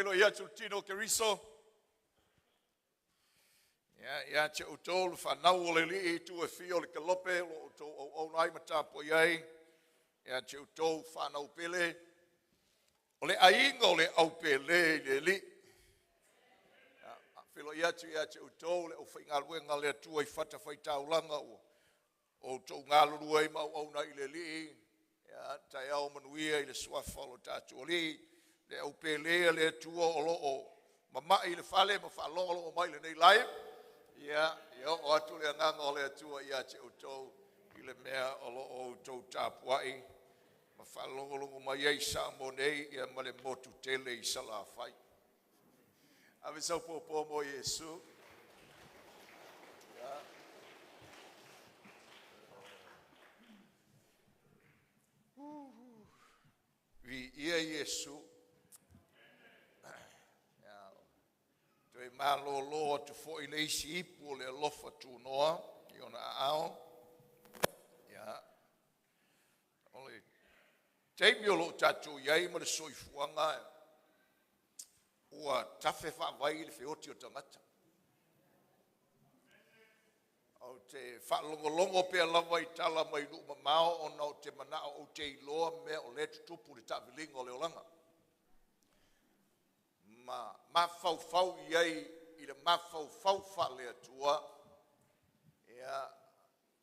Pelo ia tino ke riso. Ia te utol whanau o le li tu e fio le kalope o nai matapo iai. Ia te utol whanau pele. O le ainga o le au pele le li. Pelo ia te utol le o whaingaluenga le atua i whata whaitaulanga o tau ngalurua i mau au nai le li. Tai au manuia i le suafalo tātua li. Le au pele le atua o loo. Mamai le fale ma whalolo o mai le nei live. Ia o atu le nganga o le atua ia te utou i le mea o lo o utou tāpuai. Ma whalongolongo mai ei sa mo nei ia ma le motu tele i sa la whai. Ave sau popo mo Yesu. Vi ia Yesu. E malo lo tu foi le isi ipu le lofa tu noa i ona ao. Ia. Ole. Teimi o lo tatu iai ma le soifuanga. Ua tafe wha vai le whioti o tangata. Au te whalongolongo pia lawa i tala mai luma mao o nao te manao o te iloa mea o le tutupu le tawilinga o le olanga. Ma fau iai i le ma fau whale atua. Ia,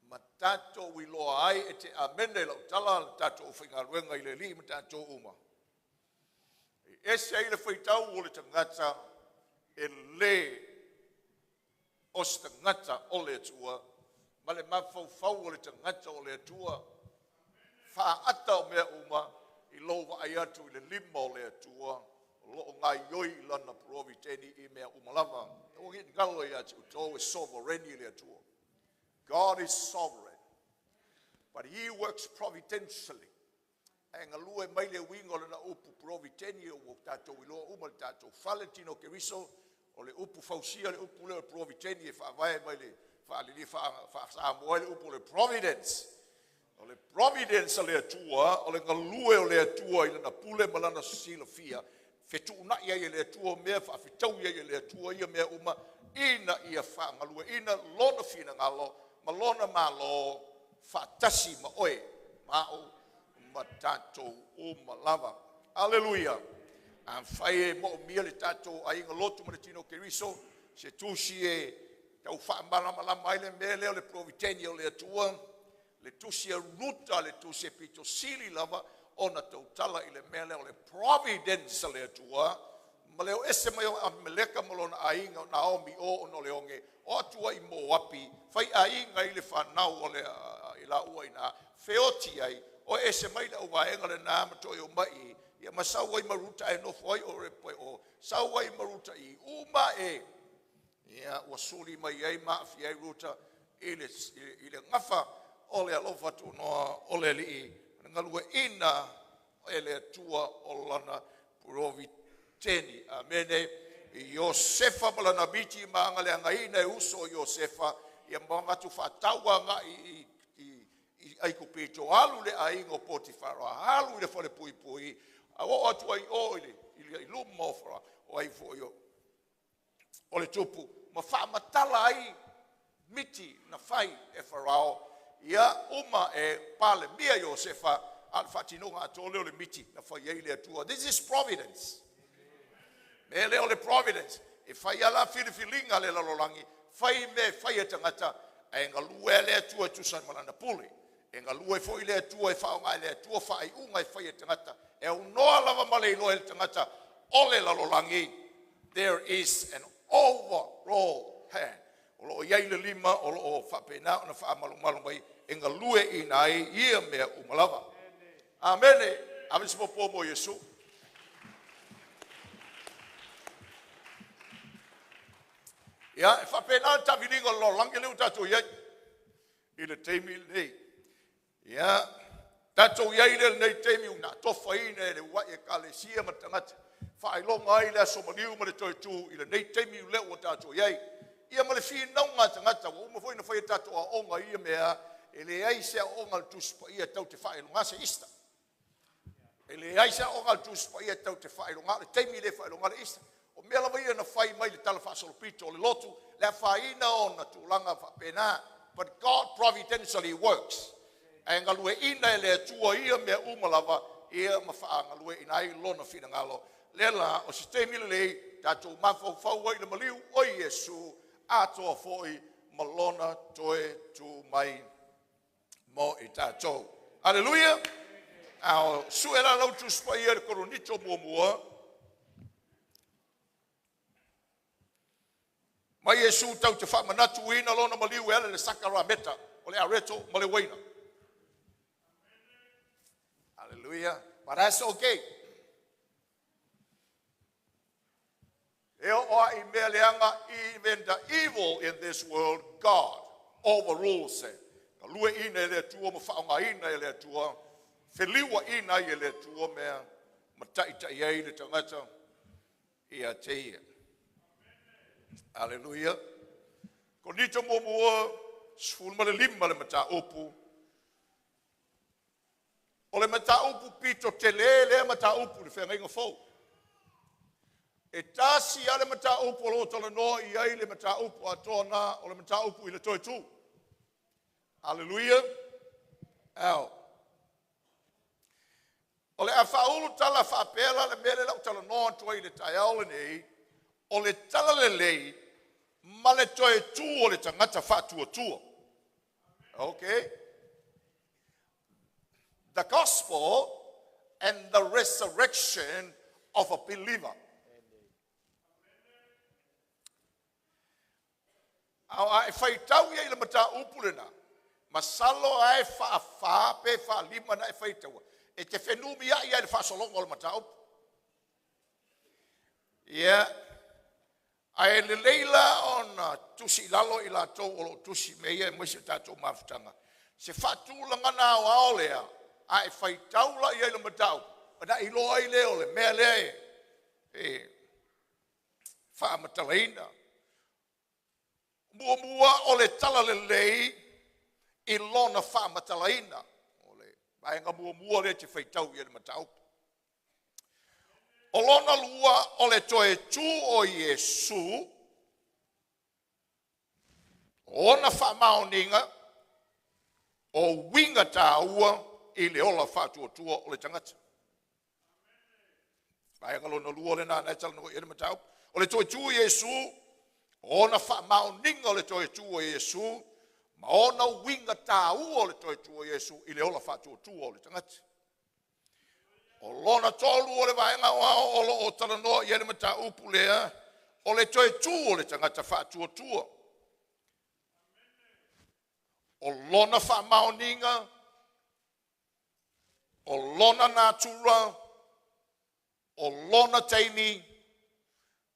ma tato i loa ai e te amene lau tala tato o whingaruenga i le li ma tato uma. Ese ai le whaitau o le tangata e le os tangata o le atua. Ma le ma fau o le tangata o le atua. Whaata o mea uma i loa ai atu i le lima o le atua. Lo ngai yoi lana proviteni I mea umalava. O hit ngalo ia te uto is sovereignty le atua. God is sovereign. But he works providentially. E ngalue mai le wingo lana upu proviteni o tato iloa umal tato. Valentino Keriso o le upu fausia le upu le proviteni e whaavae mai le whaalili whaasamoa le upu le providence. O le providence le atua, o le ngalue o le atua I lana pule malana sila fia. Fetu una ia le atua mea whaafitau ia le atua ia mea uma ina ia whaangalua ina lona fina ngalo ma lona malo whaatasi ma oe mao ma tatou uma lava. Alleluia. An whae mo mia le tatou a inga lotu ma le tino Keriso se tusi e tau whaambalama ai le mea leo le provitenia o le atua le tusi e ruta le tusi e pito sili lava ona tau tala I le mele o le providence le atua, ma leo ese mai o ameleka malona ainga o Naomi o no leonge, o atua I Moapi, fai ainga I le whanau o le ila ua ina, feoti ai, o ese mai le uwaenga le nama toi o mai, ia ma sauai maruta e no foi o repoe o, sauai maruta I uma e, ia wasuli mai ai maafi ai ruta, ile ngafa o le alofa tu noa o le lii, ngalua ina ele atua o lana proviteni. Amene. Iosefa malana biti maanga le angaina e uso Iosefa. Ia mangatu whataua nga I aikupito. Alu le aingo Potifara. Alu le fale pui pui. O atua I oile. I luma ofra. O ai foio. O le tupu. Ma whaamatala ai miti na whai e Farao. Ia uma e pale mia Iosefa al fatinonga atole o le miti na whai ei le atua. This is providence. Me leo le providence. E whai ala whiriwhilinga le lalolangi. Whai me whai e tangata. E ngalue le atua tusan malana puli. E ngalue fo I le atua e whaonga le atua whai unga e whai e tangata. E unoa lava male ino e tangata. O le lalolangi. There is an overall hand. O lo iai le lima, o lo whapena, o na whaamalumalu mai, e ngalue I nai, ia mea umalava. Amene. Amen sipo pomo Yesu. Ia, e whapena ta vininga lo lange leu tato iai. I le teimi nei. Ia, tato iai le nei teimi una tofa ine, le wai e kale sia matangata. Whailonga ai le asomaniu ma le toetu, I le nei teimi leu o tato iai. Ia ma le whinaunga tangata, wa uma foi na whai tato a onga ia mea, e le ai sea onga le tuspa ia tau te whae lunga se ista. E le aisa o ngal tus pa ia tau te whailonga, le teimi le whailonga le isa. O mea lawa ia na whai mai le tala whasolopito o le lotu, le whaina o na tūlanga whapena. But God providentially works. E ngalue ina e le atua ia mea umalawa, ia mawha ngalue ina ai lona whina ngalo. Lela o si teimi le lei, tātou mawhau ai le maliu o Iesu, atoa foi malona toe tu mai mo i tātou. Hallelujah! Ao suera lau tu spia le koronito mua. Mai Yesu tau te whamanatu ina lona maliu ele le sakara meta o le areto ma le waina. Hallelujah. But that's okay. I even the evil in this world, God overrules it. Lue ina ele tua ma whaonga ina ele tua. Feliwa ina ele tua mea mataita iei le tangata ia te ia. Hallelujah. Konito mua sful ma le lima le mata upu. O le mata upu pito te le mata upu le whenga fau. E tasi a le mata upu lo tala noa iei le mata upu atona o le mata upu i le TOETU. Hallelujah. Au. O le awhaulu tala whapela le mele lau tala noa tua i le taiaole nei, o le talalelei, ma le TOETU o le tangata FAATUATUA. Okay? The gospel and the resurrection of a believer. Au ai whaitau ia i le mata upulena, masalo ai wha pe wha lima na e whaitaua. E te whenumi ai le whasolongo le mata upu. Ia, ai le leila on tusi lalo i la tau o lo tusi meia e mwese tātou mawhitanga. Se whatūlanga nā o aolea, ai whaitaula i le mata upu. Ana i loa i leo le mea lea e whaamatalaina. Mua o le talalelei i lona whaamatalaina. O le vaenga mua le te whaitau i le matau. O lona lua o le TOETU o Iesu, o na whaamaoninga, o winga tā ua i le ola FAATUATUA o le tangata. Vaenga lona lua le nā talanoa i le matau. O le TOETU o Iesu, ona whaamaoninga o le TOETU o Iesu, ma ona winga tā ua o le TOETU o Iesu i le ola FAATUATUA o le tangata. O lona tolu o le vaenga o talanoa i le mata upu lea, o le TOETU o le tangata FAATUATUA. O lona whaamaoninga, o lona natura, o lona teimi,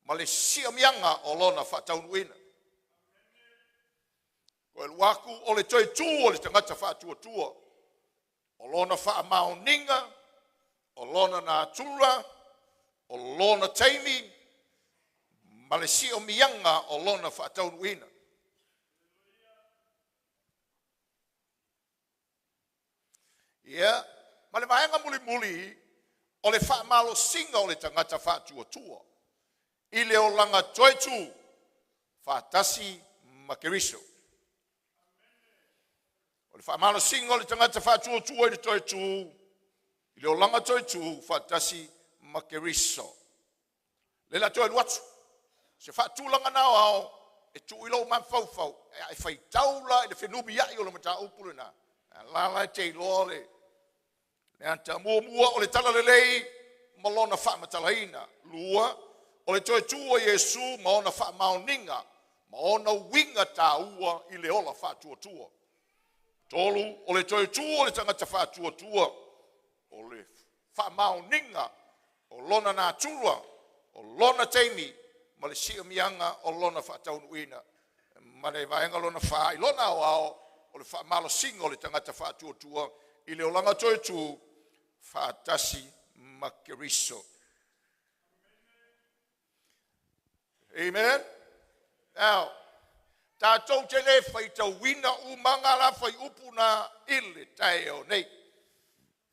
ma le siamianga o lona whataunuina. Ko e luaku o le TOETU o le tangata FAATUATUA. O lona whaamaoninga, o lona natura, o lona teimi, ma le siamianga o lona whataunuina. Ia, ma le vaenga muli o le whaamalo singa o le tangata FAATUATUA. I le o langa TOETU, whaatasi makeriso. O le whaamalo singa o le tangata FAATUATUA i le TOETU, i le o langa TOETU, whaatasi makeriso. Le la toe luatu, se whaatulanga nao ao, e tu ilo man fau, e whaitaula, e le whenumi iai o le mata upulena. Lala te iloa le. Le anta mua o le talalelei, malona whaamatalaina, lua, o le TOETU o Iesu ma ona whaamaoninga, ma ona winga tā ua i le ola FAATUATUA. Tolu, o le TOETU o le tangata FAATUATUA, o le whaamaoninga, o lona natura, o lona teimi, ma le siamianga o lona whaataunuina. Ma le vaenga lona wha i lona o le whaamalo singa o le tangata FAATUATUA, i le olanga TOETU, whaatasi makeriso. Amen. Now, tātou te le whaita wina umanga la whai upuna ile tae o nei.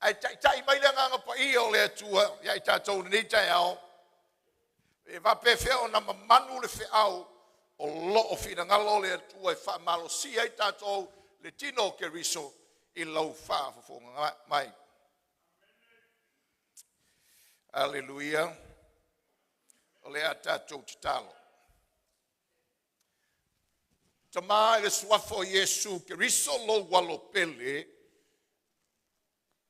ai tai mai le nganga pa I o le atua, ia I tātou ni tai au. E vape fea o na mamanu le feau, o lo o fina ngalo le atua, e wha malo si ai tātou, le tino ke riso, I lau wha fafonga mai. Aleluia. O le a tātou te talo. Tama le suafo Yesu ke riso lo walo pele,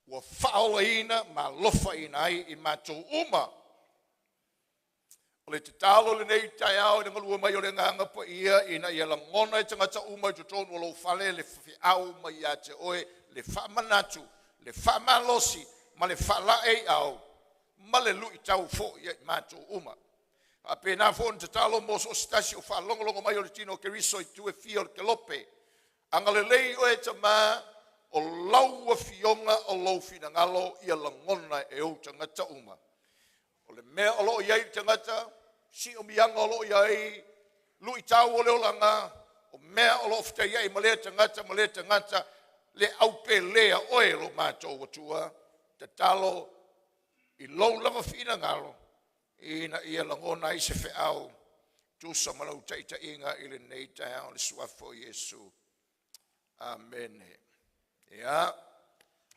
wa faola ina ma lofa ina ai I mātou uma. O le te talo le nei tai au, e ngalua mai o le nganga pa ia, ina ia la ngona I tangata uma I tutonu o lo fale, le whiau mai ia te oe, le whamanatu, le whamalosi, ma le whalae au, ma le lui tau fo I mātou uma. A pēnā fo te talo mo so stasi o whalongolongo mai o le tino ke riso I tue fia o le kelope. Anga le lei o e tama o laua fionga o lau fina ngalo ia la ngona e o tangata uma. O le mea o loo iai tangata, si o mianga o loo iai, lui tau o leo langa, o mea o loo fita iai ma le tangata, le aupe lea oe lo mātou watua, te talo I lou lava fina ngalo, ina ia langona I se feau, tusa malau taita inga I le nei tau le suafo Yesu. Amen. Ia,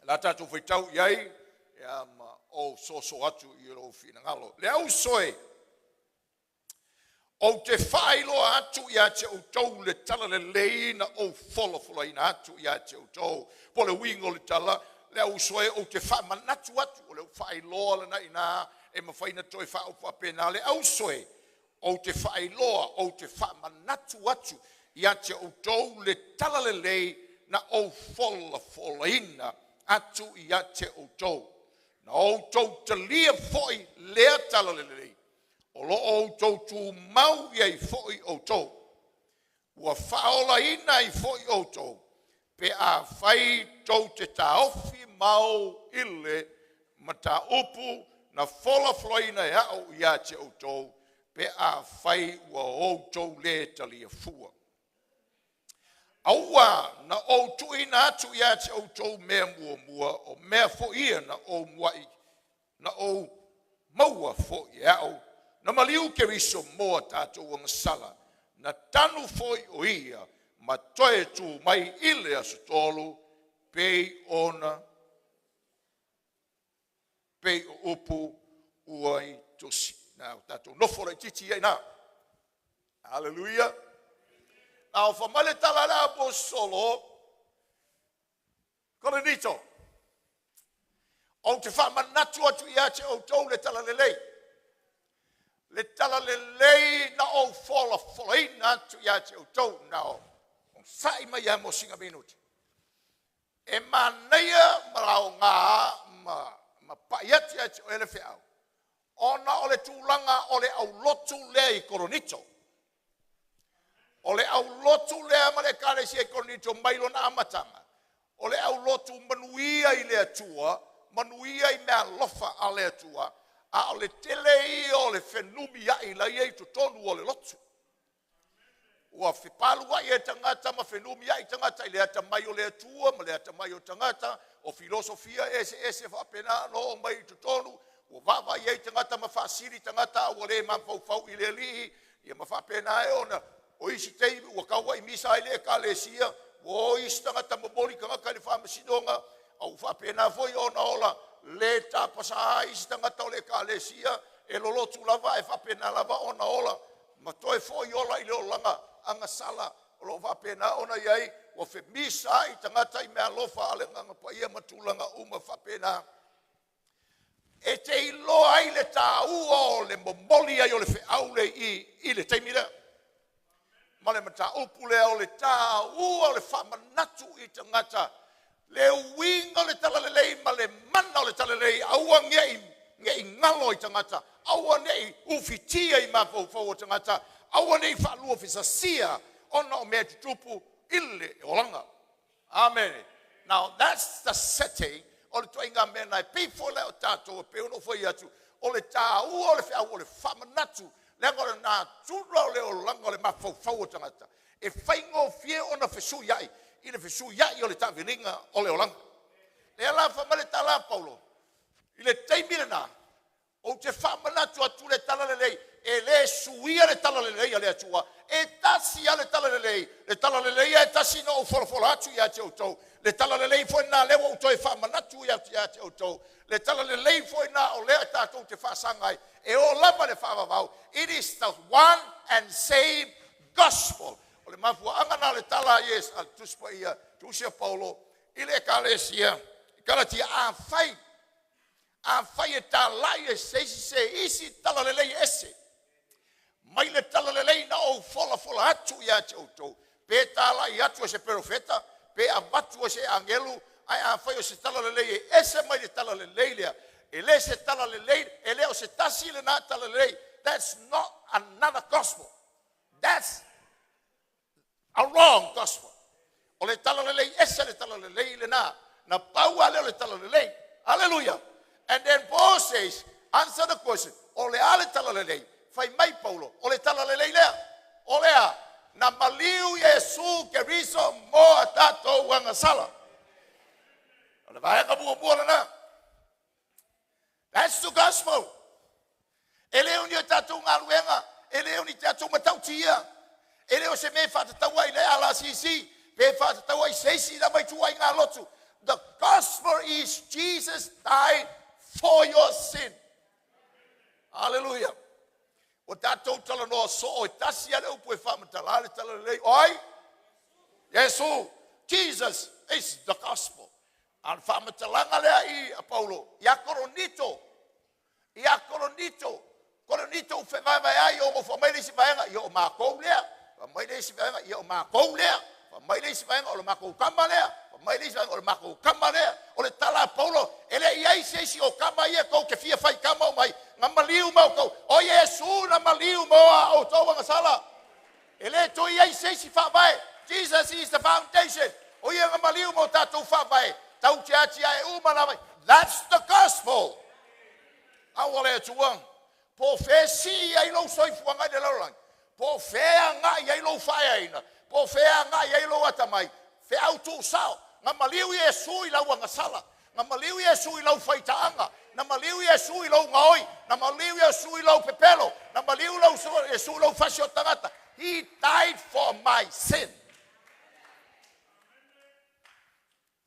la tatu whaitau iai, ia ma o so atu I lo fina ngalo. Le au soe, o te whailo atu ia te utou le tala le leina o fola ina atu ia te utou. Po le wingo le tala, le au soe o te whamanatu atu, o le whailoa le na ina, e mawhaina toi whao whapena. Le au soe, o te whailoa, o te whamanatu atu, ia te utou le tala le lei na o fola ina atu ia te utou. Na o tau te lia foi lea tala le lei. O lo o tau tu mau iai foi o tau. Ua whaola ina I foi o tau. Pe a whai tau te taofi mau ile ma ta upu na fola ina e au ia te o tau. Pe a whai ua o tau le talia fua. Aua na o tuina atu ia te o tau mea mua o mea fo ia na o muai na o maua fo ia o na maliu ke riso moa tātou ang sala na tanu foi o ia ma TOETU mai ile asu tolu pei ona pei o upu uai tosi na tātou nofo rei titi ia na hallelujah. Au famale talala po solo KORINITO. O te whamanatu atu ia te o tau le talalelei. Le talalelei na o fola ina atu ia te o tau na o. O sai mai ia mo singa minuti. E maneia marao ngā ma paiati ia te o ele whiau. Ona o le tūlanga o le au lotu lea I KORINITO. O le au lotu lea ma le kare si e KORINITO mailo na amatanga. O le au lotu manuia I le atua, manuia I mea lofa a le atua, a o le tele I o le whenumi ai la I to tonu o le lotu. Ua whipalu ai e tangata ma whenumi ai tangata I le ata mai o le atua, ma le ata mai o tangata, o filosofia ese whapena no mai to tonu, ua vava I tangata ma whasiri tangata, ua le mawhau I le lihi, ia ma whapena e ona, o isi teibi, ua kaua I misa I le kalesia, o isi tangata maboli kangaka le whamasinonga, au whapena foi ona ola, le tapasa isi tangata o le kalesia, e lolotu lava e whapena lava ona ola, ma toi foi ola I le olanga, anga sala, o lo whapena ona iai, o whe misa I tangata I mea lofa ale nganga pa ia matulanga uma whapena. E te ilo ai le tā ua o le momoli ai o le whiau le I le teimira. Ma le mata upu lea o le tā ua o le whamanatu I tangata. Le winga o le talalelei ma le mana o le talalelei. Aua ngei ngalo I tangata. Aua nei ufitia I mawhau o tangata. Aua nei whalua fisasia. Ona o mea tutupu ile o langa. Amen. Now that's the setting. O le toinga mena e pifo leo tātou o peo no foi atu. O le tā ua o le whiau o le whamanatu. Lengo le nā tūra o leo langa le mawhau o tangata. E whaingo fie o na whesu iai. I le whesu iai o le tāwhiringa o leo langa. le ala fa male tala Paulo ile taimina o te fa mana tu le talalelei e le suia le talalelei ale atua e tasi ale talalelei e tasi no folofola atu ya te autou le talalelei foi na lewa o toe fa mana tu ya te autou le talalelei foi na o le tatou te fa sangai e o lama le fa vavau. It is the one and same gospel. O le mafua angana le tala yes al tuspa ia tusia Paulo ile kalesia kalatia a fai e talai e se isi talalelei ese mai le talalelei na o fola atu ya te autou pe talai atu se profeta pe abatu se angelu ai a fai o se talalelei ese mai le talalelei lea ele se talalelei ele o se tasi le na talalelei. That's not another gospel. That's a wrong gospel. O le talalelei ese le talalelei le na paua le talalelei. Hallelujah. And then Paul says, answer the question. O le ale talalelei. Fai mai Paulo. O le talalelei lea. O lea. Na maliu Yesu ke riso mo atato wangasala. O le vaenga bua na. That's the gospel. Ele uni tato ngaluenga. Ele uni tato matautia. Ele o se me fatatawa ile ala sisi. Pe fatatawa i seisi na mai tuai ngalotu. The gospel is Jesus died for your sin. Hallelujah. O tatou tala no so o tasi ale upo e whamatala tala lei. Oi? Yesu. Jesus is the gospel. An whamatalanga lea I Paulo. Ia koronito. Koronito u whewai ai o mo whamaile si vaenga. Ia o mākou lea. Whamaile si vaenga. Ia o mākou lea. Whamaile si vaenga o le mākou kama lea. Whamaile si vaenga o le mākou kama lea. O le tala Paulo. Ele iai seisi o kama ia kou ke fia fai kama o mai. Nga maliu mau kou. O Yesu na maliu moa o tau wanga sala. Ele to iai seisi whawai. Jesus is the foundation. O ia nga maliu mo tatou whawai. Tau te ati ai umanawai. That's the gospel. Awale atuang. Po fesi ai lo soifuanga de laulang. Po fea nga iai lo whaiaina. Po fea nga iai lo atamai. Fe autu sao. Nga maliu Yesu I lau wanga sala. Nga maliu Yesu I lau whaitaanga. Na maliu Yesu I lau ngaoi. Na maliu Yesu I lau pepelo. Na maliu Yesu I lau fasio tangata. He died for my sin.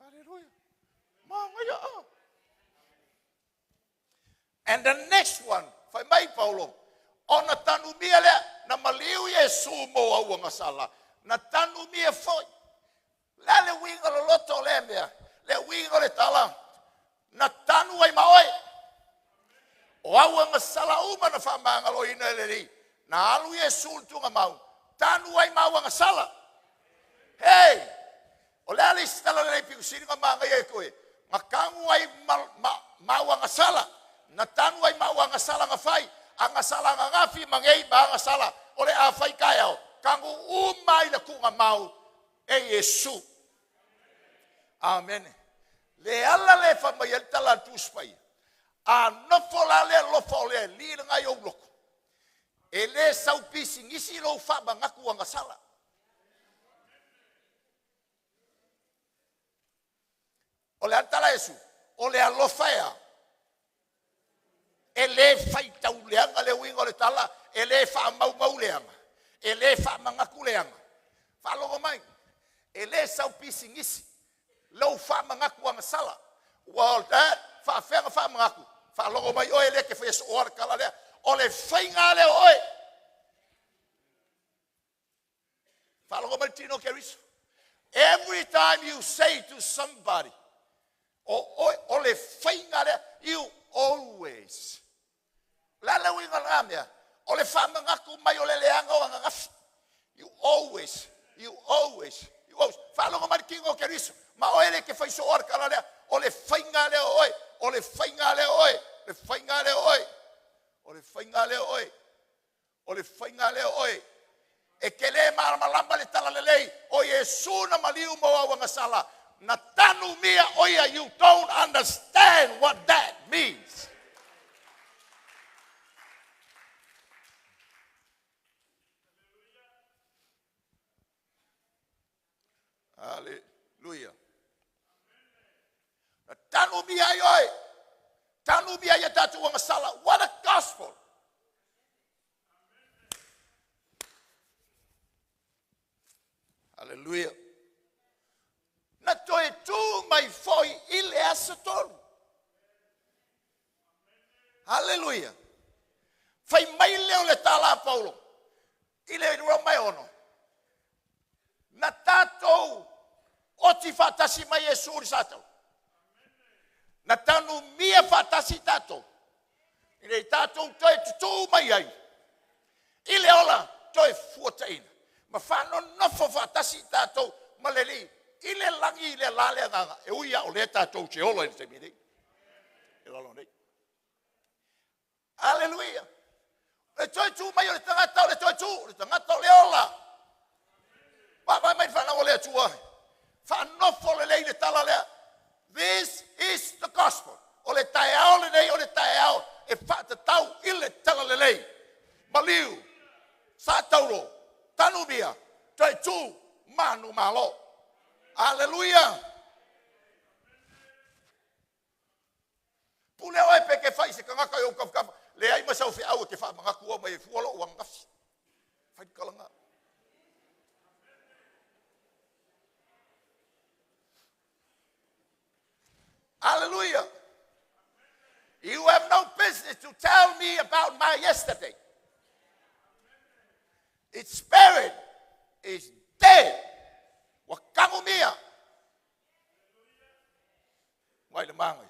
Hallelujah. And the next one, fai mai Paulo, ona tanu mia le na maliu Yesu mo au nga sala. Na tanu mia foi. La le winga lo loto le mea. Le winga le tala. Na tanu ai maoi. O au nga sala uma na whamanga lo ina le na alu Yesu tunga mau. Tanu ai mau nga sala. Hey! O le ali stala le piku sini nga manga ye koe. Nga kangu ai mau nga sala. Na tanu ai mau nga sala nga fai. Anga sala nga ngafi mangei ma nga sala. O le a fai kaya o. Kangu umai le kunga mau. E Yesu. Amen. Le ala le whamai tala tuspai. A nofo la le lofo le li nga yo loko. E le sau pisi ngisi lo whaba ngaku anga sala. O le antala Yesu. O le alofaya. E le fai tau leanga le wingo le tala. E le wha mau leanga. E le wha mangaku leanga. Whalogo mai. E le sau pisi ngisi. Lau wha mangaku anga sala. Well, that wha whenga wha mangaku. Whalogo mai oe le ke wheso oara kala lea. O le whainga le oe. Whalogo mai tino ke riso. Every time you say to somebody, o le whainga le, you always. Lala winga ngamia. O le wha mangaku mai o le leanga o anga ngafi. You always. Whalogo mai kingo ke riso. Ma oe le ke whaiso oara kala lea. O le whainga le oe. O le whainga le oe. Le whainga le oe. O le whainga le oe. O le whainga le oe. E ke le malamba le talalelei. O Yesu na maliu mo a wanga sala. Na tanu mia oia. You don't understand what that means. Hallelujah. Tanumia yoi. Tanumia yatatu wangasala. What a gospel. Hallelujah. Na TOETU mai foi ile asatolu. Hallelujah. Fai mai leo le tala Paulo. Ile ro mai ono. Na tatou oti fatasi mai Yesu sato. Na tanu mia fatasi tato. Ile tatou TOETU mai ai. Ile ola toe fuataina. Ma fano nofo fatasi tato maleli. Ile langi ile lale nga e uia o le tatou che ola te mini. Ile lo nei. Hallelujah. Le TOETU mai le tangata le TOETU, le tangata le ola. Ba mai fa na le tua. Fa no fo le talalea. This is the gospel. O le taeao le nei o le taeao e fa te tau ile talalelei. Maliu. Sa tauro. Tanubia. TOETU manu malo. Hallelujah. Pule oi pe ke fai se kangaka yo kafka. Le ai masau fe au ke fa manga ku mai fuolo o ngafsi. Fai kalanga. Hallelujah. You have no business to tell me about my yesterday. Its spirit is dead. Wakangumia. Wai le mangai.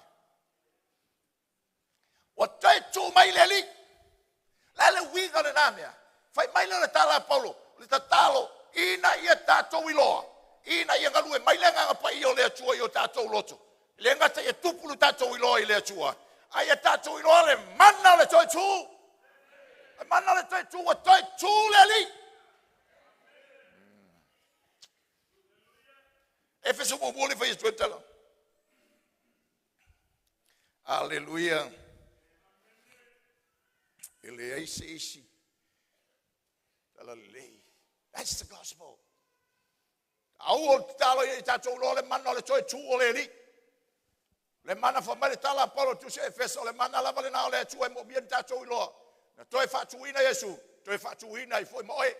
Wa TOETU mai leli. Lale winga le namia. Fai mai le tala Paulo. Le tatalo ina ia tatou iloa. Ina ia galue mai le nga pa io le tua io tatou loto. Le ngata ia tupulu tatou iloa i le tua. Ai tatou iloa le mana le TOETU. Mana le TOETU wa TOETU leli. Efeso mobile faz tuetala. Hallelujah. Ele é esse. Talalelei. That's the gospel. Au talo e tatou lo le mana le TOETU o le li. Le mana fa male tala Paulo tu se Efeso le mana la vale na le tu e mo bien tatou lo. Na toe fatuina Yesu. Toe fatuina I foi moe.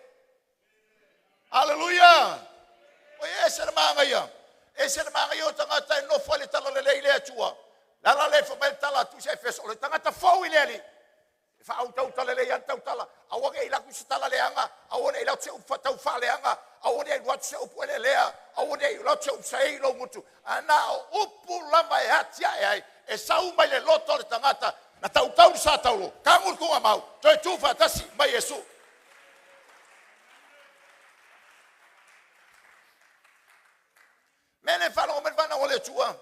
Hallelujah. O ese manga ia. Ese manga ia tangata no foi le talalelei le tua. La le fa male tala tu se Efeso le tangata foi leli. Fa au tau talele yan tau tala. Awa e la ku tala leanga. Awa e la tse fa tau fa leanga. Awa e wa tse o pole lea. Awa e la tse o sei lo mutu. Ana upu lama e hatia e sau mai le loto le tangata. Na tau tau sa tau lo. Kamul ku mau. TOETU fa tasi mai Yesu. Mene fa no mervana ole tua.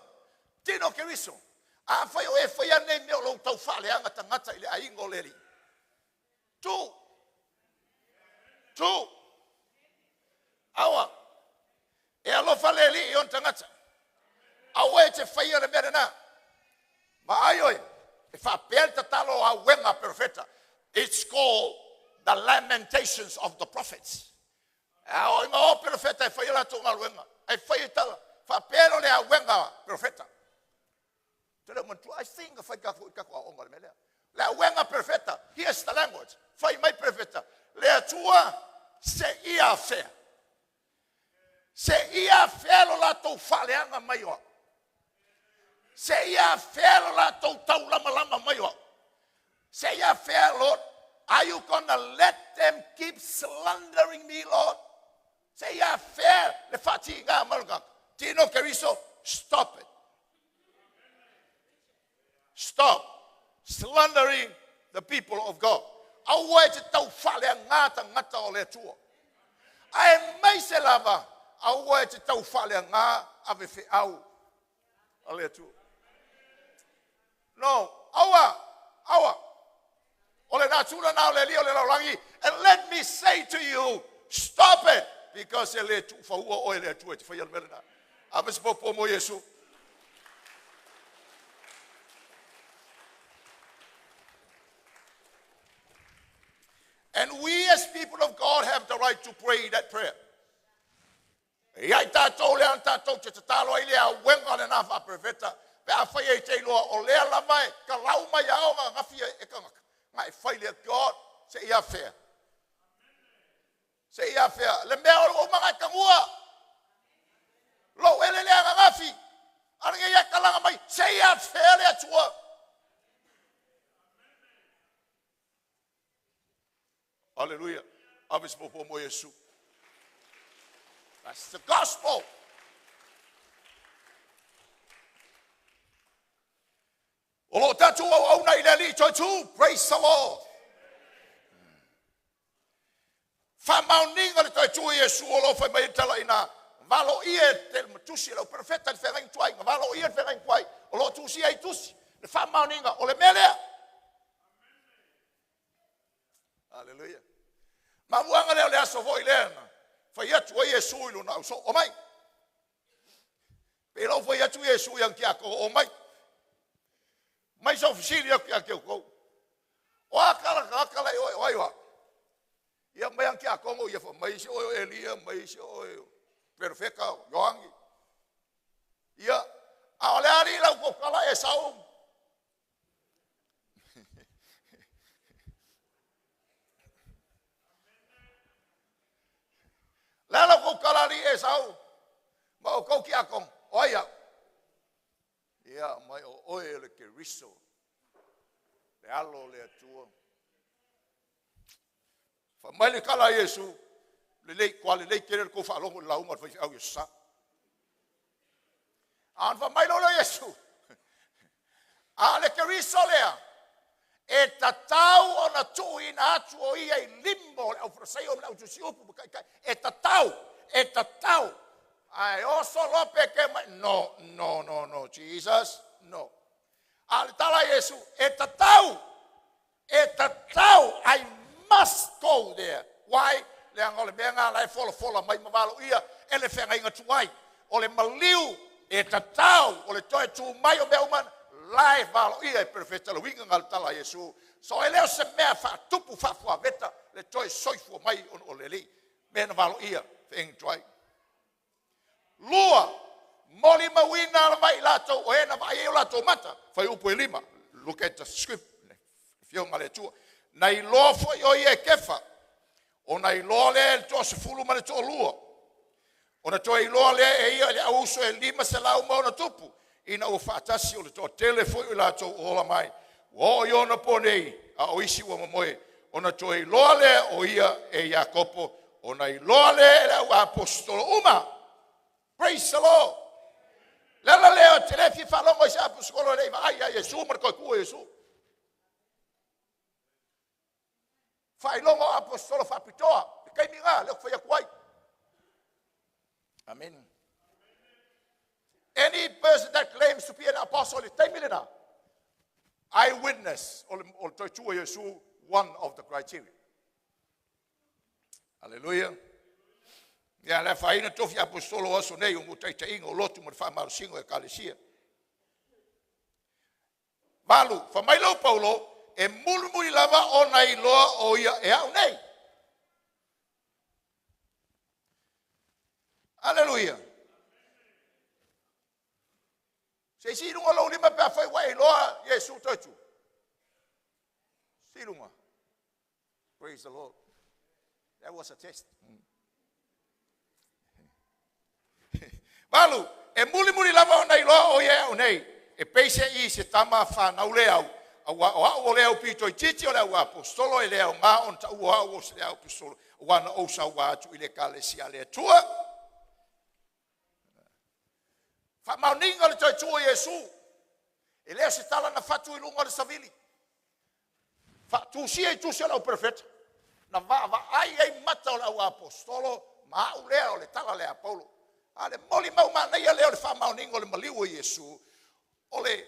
Tino che riso. A fai o e fai a nei meo lo tau fa leanga tangata ile a ingo leri. Tu. Awa. E alo fa leri yon tangata. Awa e te fai le mere na. Ma aioi. E fa pelta talo a wenga perfetta. It's called the Lamentations of the Prophets. Awa inga o perfetta e fai la tonga wenga. E fai tala. Fa pelo le a wenga perfetta. I think if I got la wenga perfetta. Here's the language. Fai mai perfetta. Le tua se ia fe. Se ia fe lo la to faleanga maior. Se ia fe lo la to tau lama maior. Se ia fe, Lord, are you gonna let them keep slandering me, Lord? Se ia fe le fatiga malga. Tino Cariso, stop it. Stop slandering the people of God. Awa te tau fale ngata ngata o le tua. Ai mai se lava. Awa te tau fale ngā ave fe au. O le tua. No, awa. O le natura na o le li o le laurangi. And let me say to you, stop it. Because le tu fa ua o le tua te fai al melena. Ave se popo mo Yesu. And we as people of God have the right to pray that prayer. Ia tatou le tatou te talo ile a wenga le na fa perfetta pe a fai e te loa o lea la mai ka lau mai ao nga ngafia e ka ngai fai le God se ia fea se ia fea le mea o mga kangua lo ele le nga ngafi arge ia kalanga mai se ia fea le atua hallelujah avis mo mo Yesu. That's the gospel. Olo tatu au na ile li TOETU, praise the Lord. Fa mauninga le TOETU Yesu olo fa mai tala ina valo ie te tusi lo perfetta le fereng tuai valo ie fereng tuai olo tusi ai tusi le fa mauninga ole mele. Hallelujah. Ma wanga le aso voi lena. Fa ia tu Yesu ilu na so o mai. Pero fa ia tu Yesu yang kia ko o mai. Mai so fisilia kia ko. O akala o. Ia mai yang kia ko ia fa mai so Elia mai so perfeka yoangi. Ia ale ari la ko kala Esau. Lala ko kalari Esau. Ma o ko kia kong. Oia. Ia mai o oe le ke riso. Le alo le atua. Fa mai le kala Yesu. Le lei kwa le lei kere ko fa longo la uma fa au Yesu. An fa mai lo Yesu. A le ke riso lea. E tatau o na tui na atu o ia I limbo au frasai o na au tusi upu e tatau ai oso lope ke no Jesus no al tala Yesu e tatau I must go there why le angole benga lai fola mai mavalo ia ele fenga inga tuai o le maliu e tatau o le toe tu mai o beuman life valo ia perfetta lo winga ngal tala Yesu so ele se mea fa tupu fa fua veta le toi soifu mai on o leli mena valo ia feng tuai lua moli mawina la vai lato o ena vai o lato mata fai upo e lima look at the script fio ngale tu nai lofo o ia kefa o nai lole to se fulu male to lua ona toi lole e ia le auso e lima se lau mo na tupu ina o fatasi o le to telefo i lato o la mai o iona ponei a o isi o moe ona toi lole o ia e Jakopo ona I lole le apostolo uma praise the Lord la leo telefi falongo sa apostolo le ai Yesu marco ku Yesu fai longo apostolo fa pitoa kai minga le fa kwai amen. Any person that claims to be an apostle is 10 million. Eyewitness or TOETU Yesu one of the criteria. Hallelujah. Ya la faina tofi apostolo aso nei o taita ingo lotu mo fa marsingo e kalesia. Balu fa mai lo Paulo e mulmuli lava ona I loa o ia e au nei. Hallelujah. Se silunga lo lima pe fai wai loa Yesu TOETU. Silunga. Praise the Lord. That was a test. Balu, e muli lava o nei loa o ia o nei. E peise I se tama fa na ule au. O leo pito I titi o leo apostolo e leo ma on ta ua o se leo apostolo. Wana o sa watu I le kalesia le tua. Fa mauninga le TOETU Yesu. E lea se tala na fatu I lunga le savili. Fa tusia I tusia lau perfect. Na va ai mata o lau apostolo. Ma au lea o le tala lea Paulo. Ale moli mau mana ia leo le fa mauninga o le maliu Yesu. O le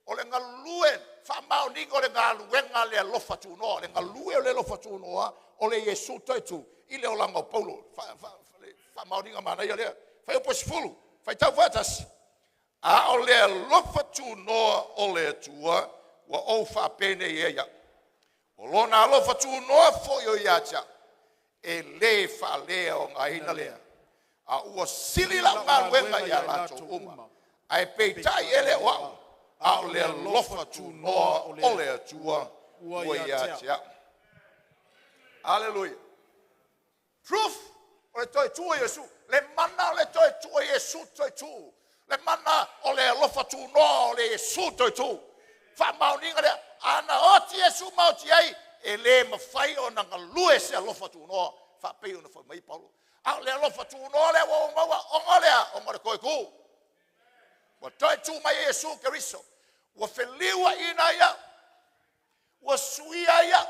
ngaluen. Fa mauninga o le ngaluenga le lofa tunoa. Le ngalue o le lofa tunoa. O le Yesu TOETU. I leo langa o Paulo. Fa mauninga mana ia lea. Fa upo sifulu. Fai tau vatas. A o le lofa tu noa o le tua wa o fa pene ia. O lona lofa tu noa fo yo iacha. E le fa lea o ngaina lea. A ua sili la maruenga ia lato uma. ai pe tai ele wa a le lofa tu no ole atua ua ia tia. Hallelujah. Proof o le TOETU Yesu. Le mana o le TOETU Yesu TOETU. Le mana o le lofa tu no le Yesu TOETU. Fa mauninga le ana oti Yesu mauti ai e le mawhai o na ngalue se lofa tu no. Fa pe o na fa mai Paulo. A le lofa tu no le o maua o ngolea o ngore koe ku. Wa TOETU mai Yesu Keriso. Wa feliwa ina ia. Wa suia ia.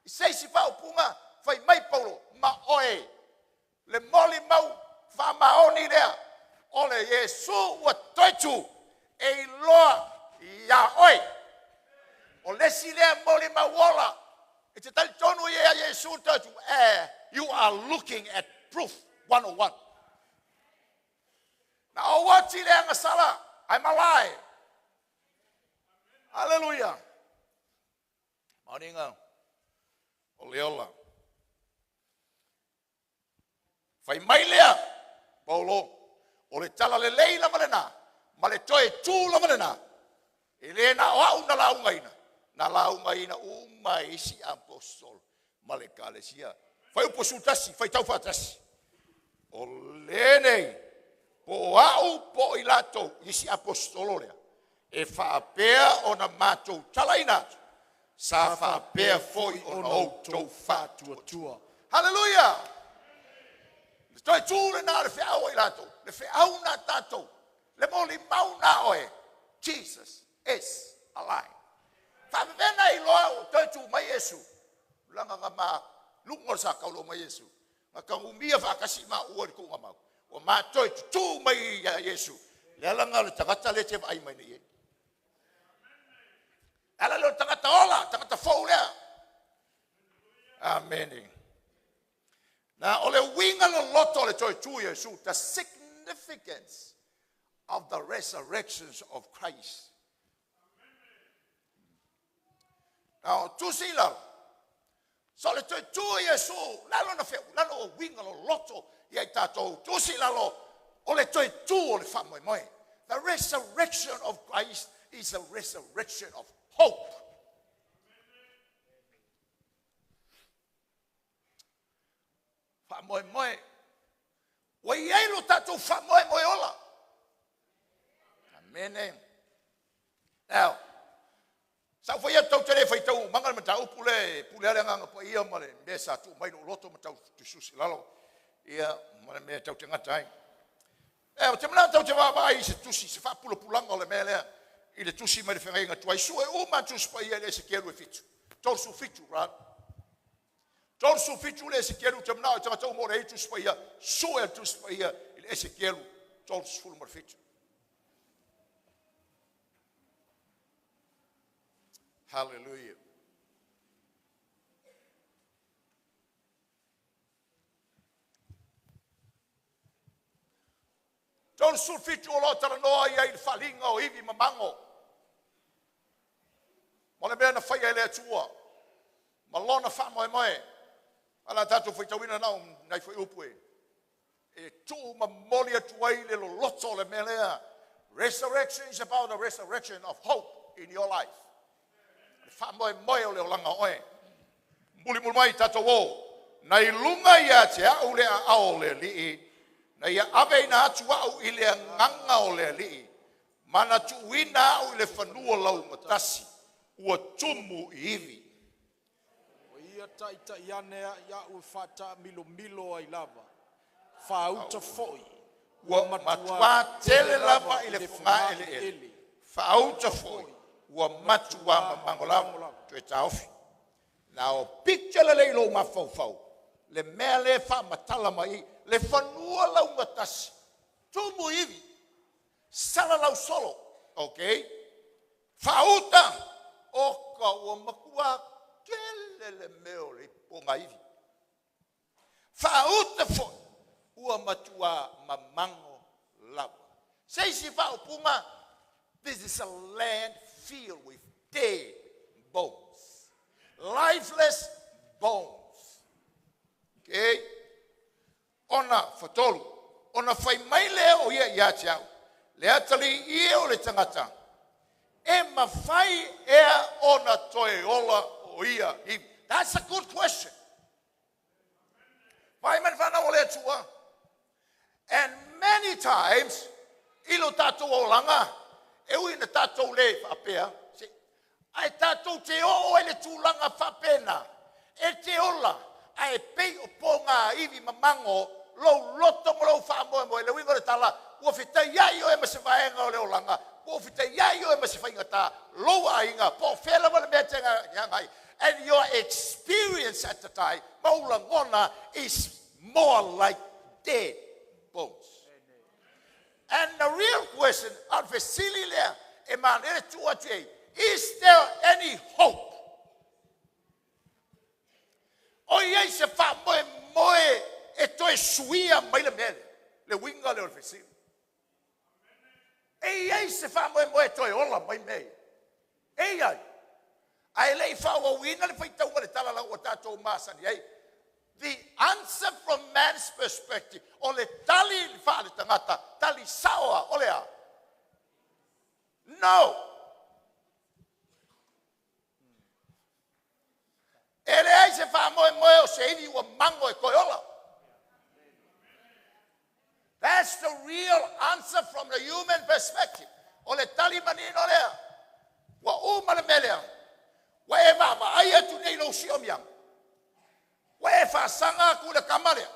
Sei si fa upunga fai mai Paulo ma oe le moli mau fa maoni lea ole Yesu wa TOETU e loa ya oe o lesi lea moli mau wola e te tali tonu ia Yesu TOETU you are looking at proof 101 na o wati lea ngasala ai malai hallelujah maoninga o leola. Fai mai lea, Paulo, o le talalelei la malena, ma le TOETU la malena. E le na o au na laungaina. Na laungaina uma isi apostol, ma le kalesia. Fai upo sultasi, fai tau fatasi. O le nei, po au po ilato, isi apostolo lea. E faapea o na matou talainatu. Sa faapea foi o na outou FAATUATUA. Hallelujah! Le TOETU le na le feau i lato. Le feau na tato. Le moli mau na oe. Jesus is alive. Faapena i loa o TOETU mai Yesu. Langa ngama lungol sa kaulo mai Yesu. Ngaka umia fakasi ma uori ko ngamau. O ma TOETU mai Yesu. Le langa le tagata le te vai mai ni. Ala lo tangata ola, tangata faulea. Amen. Now, ole winga lo loto le TOETU Yesu, the significance of the resurrections of Christ. Now, tu sila. So le TOETU Yesu, lalo na fe, lalo winga lo loto ia tato. Tu sila lo ole TOETU ole famoi moi. The resurrection of Christ is a resurrection of hope. Fa moi moi. Wa yelo tatu fa moi moi ola. Amen. Now, sa foi tau tere fai tau mangal matau pule ale nga po ia male mesa tu mai no loto matau tu susi lalo. Ia male me tau tenga tai. Te mana tau te vai se tusi se fa pulo pulanga ole mele. I le tusi mai whenga tuai sue uma tusi pa ia le se keru e fitu. Tol su fitu, right? Tol su fitu le se keru te mnao tanga tau more e tusi pa ia sue tusi pa ia i le se keru tol su fulu mar fitu. Hallelujah. Tol su fitu o lo tala noa ia i falinga o iwi mamango. Mo le mea na whaia ele atua. Ma lona wha moe moe. Ala tatu whai tawina nao nai whai upue. E tu ma moli atuai le lo loto le mea lea. Resurrection is about the resurrection of hope in your life. Wha moe moe o leo langa oe. Muli muli mai tato wo. Nai lunga ia te au lea ao le lii. Na ia ave na atua au i lea nganga o le lii. Mana tu wina au i le whanua lau matasi. Ua tumu i iwi. O ia taita ianea ia ua whata milo milo ai lava. Whauta foi. Ua matua tele lava i le whunga ele ele. Whauta foi. Ua matua mamango lava. Tue taofi. Na o picture le leilo ma fau fau. Le mea le wha matala mai. Le whanua lau matasi. Tumu i iwi. Sala lau solo. Okay? Whauta. Oka ua makua kelele meo le ponga iwi. Whauta foi. Ua matua mamango lava. Seisi whao punga. This is a land filled with dead bones. Lifeless bones. Okay? Ona fatolu. Ona whai mai leo ia ia tiau. Le atali ie o le tangata. E mawhai ea ona toe ola o ia. That's a good question. Why man whana o le atua? And many times, ilo tātou o langa, e ui na tātou le whapea, ai tātou te o e le tūlanga whapena, e te ola, ai pei o pōngā iwi mamango, lo loto mo lo whamoe mo, e le wingo le tala, ua whita iai o e masi whaenga o le o langa, ua whita iai o e masi whainga tā, loa inga, po whela wale mea tenga ngai, and your experience at the time, maula ngona, is more like dead bones. And the real question, is there any hope? O iei se wha moe moe e toe suia mai le mele, le winga le orfesili. E iei se wha moe moe e toe ola mai mei. E iei. Ai lei wha o wina le whaitau le talala o tātou māsani ei. The answer from man's perspective, o le tali wha le tangata, tali saoa, o lea. No. E le ai se wha moe moe o se iwi ua mango e koe ola. That's the real answer from the human perspective. O le tali manino lea. Wa uma le melea. Wa e vava ai atu nei lo si omiang. Wa e whasanga ku le kamarea.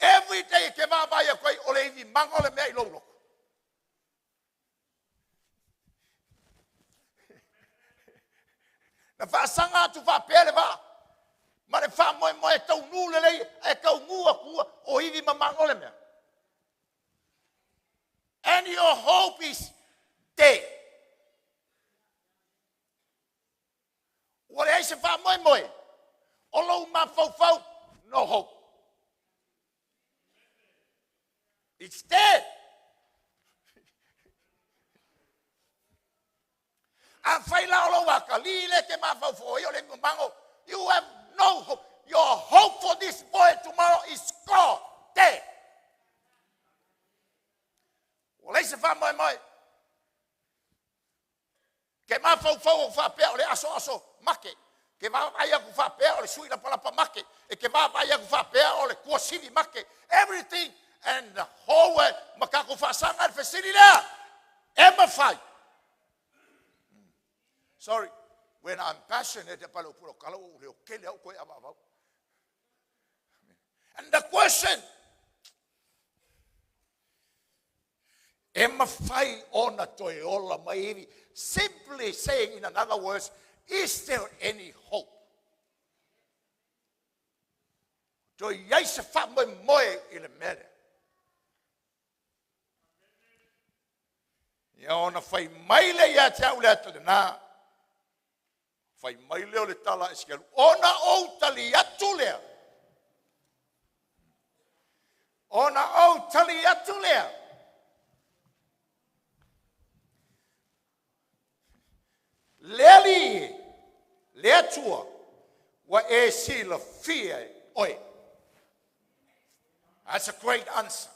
Every day ke vava ai a koe o le iwi mango le mea i lolo. Na whasanga atu whapele wha. Ma le wha moe moe tau nu le lei e kau ngua kua o iwi mamango le mea. And your hope is dead. Wa le ai se wha moe moe. O lou ma fau fau, no hope. It's dead. A whaila o lo waka, li le ke ma fau fo, le mamango, you have no hope. Your hope for this boy tomorrow is gone, dead. O le se wha moe moe. Ke ma fau fau o whapea o le aso aso make. Ke ma vai aku whapea o le sui la palapa make. E ke ma vai aku whapea o le kua sivi make. Everything and the whole world makako whasanga le whesiri lea. Emma fight. Sorry, when I'm passionate about it, and the question, Emma fai ona toeola maivi, simply saying in another words, is there any hope? To yaisa famo moe ile mere. Ya ona fai maile ya te aule atu na. Fai mai leo le tala eskeru. Ona o tali atu lea. Ona o tali atu lea. Leli, lea tua, wa e sila fia oi. That's a great answer.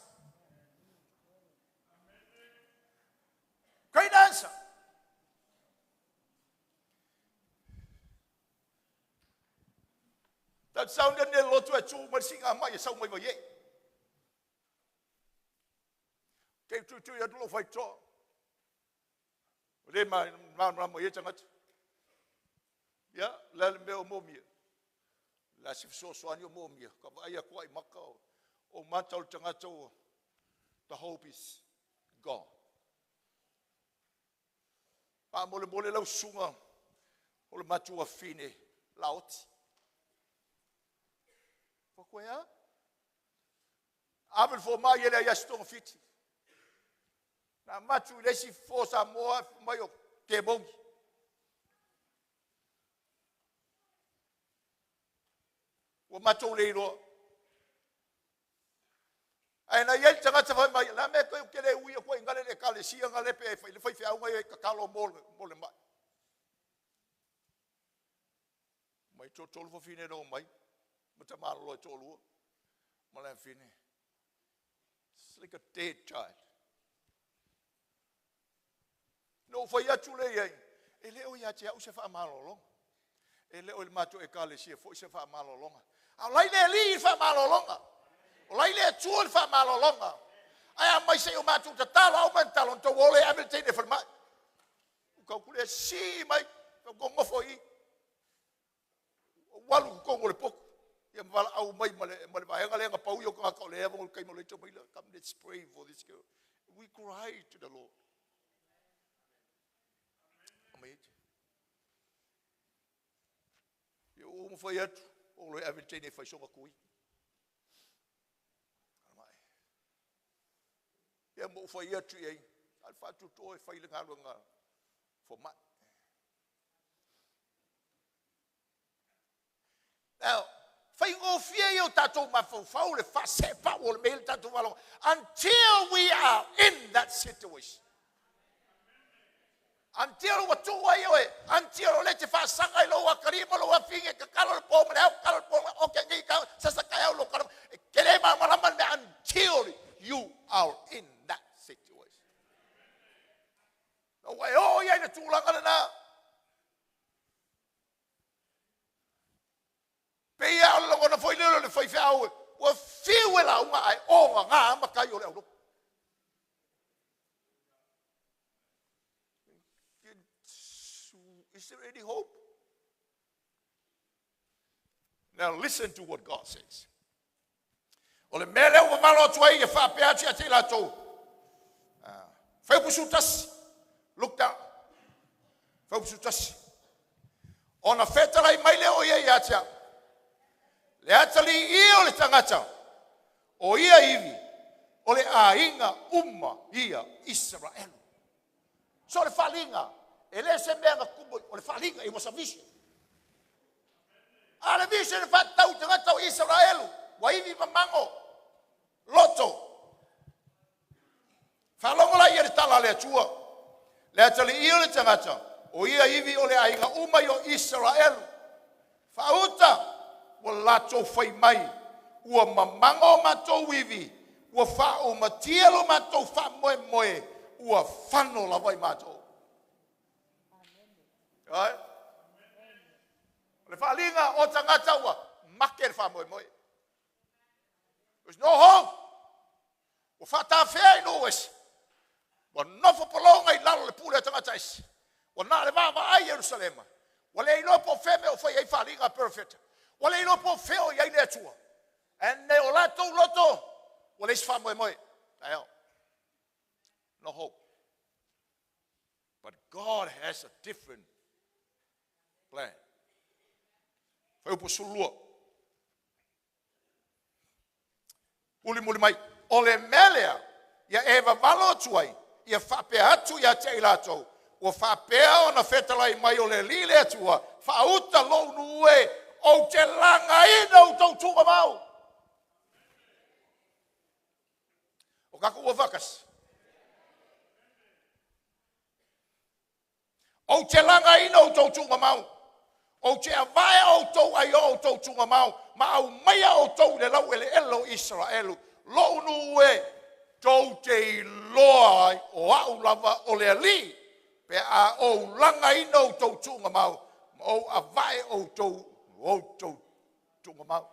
Great answer. That sounded a lot to a two, but sing on my sound with ye. Take to your little fight talk. Rema Ramo Yetangat. Yeah, let me momia. Las if so on your momia. Kavaya quite macao. O matal tangato. The hope is gone. Pamole mole lau sunga. Ole matua fine laut. Pokoya? Abel for my yellow yaston fit. Na matu lesi força moa maio kebong. O matu leiro. Ai na yel tanga tsa mai la me ko kele ui ko ngale le kale si ngale pe le foi fia ngai ka kalo mol mai. Mai to tolu fo fine no mai. Mata malo tolu. Mala fine. It's like a dead child. No fai atu le ai. E leo ia te au se wha malolonga. E leo il mato e kale sia fo se wha malolonga. Au lai le li i wha malolonga. O lai le tua i wha malolonga. Ai a mai se o mato ta tala au man talon to wole amel te ne wha kau kule si mai kau ngofo i walu kongo le poku ia mala au mai male vaenga lenga pau yo ka le eva kai mo le to mai come let's pray for this girl. We cry to the Lord. Amen. Yo mo foi atu o le ave tene fai so makui. Mai. Ia mo foi atu ai al fatu to e fai le ngalunga for my. Now, until we are in that situation. Until until let the fast sangai lo akarima lo afinge kakalo po mel kalo po okay ka sasakaya lo kalo kelema malaman until you are in that situation. No way oh ya na tulanga na. Pea lo ngona foi le foi fao o fiwela uma ai o nga makai o le. Is there any hope? Now listen to what God says. Ole mele o malo twai e fa pea tia te la to. Fai pusutas. Look down. Fai pusutas. Ona fetala I mai le o ia ia tia. Le atali ia o le tangata. O ia ivi. O le ainga ia Israel. So le falinga. Ele se menga kubo. O le falinga I was a vision. A le vision fa tau tangata o Israel. Wa ivi mamango. Loto. Falongo la ia le tala le atua. Le atali ia o le tangata. O ia ivi o le ainga o Israel. Fauta. Wa lato fai mai ua mamango mato wivi ua fa o matielo mato fa moe moe ua fano la vai mato ai le fa linga o tangata ua make fa moe moe there's no hope ua fa ta fea no wes ua nofo polonga I lalo le pule tangata is ua na le vava ai Jerusalema ua le ino po feme o fai ai fa linga perfect. Wale ino po feo ia ile atua. And ne o lato loto. Wale isfa moe moe. No hope. But God has a different plan. Fai po sulua. Uli muli mai. Ole melea. Ia eva valo tuai. Ia fape atu ia te ilato. O fapea ona fetalai mai ole lile atua. Fauta lo nuwe. O te langa ina o tau tunga mau. O kaku ua vakas. O te langa ina o tau tunga mau. O te avaya o tau ai o tau tunga mau. Ma au mea o tau le lau ele elo Israelu. Lo nuwe tau te loa o au lava o le ali. Pe a o langa ina o tau tunga mau. O avaya o tau o tunga mau.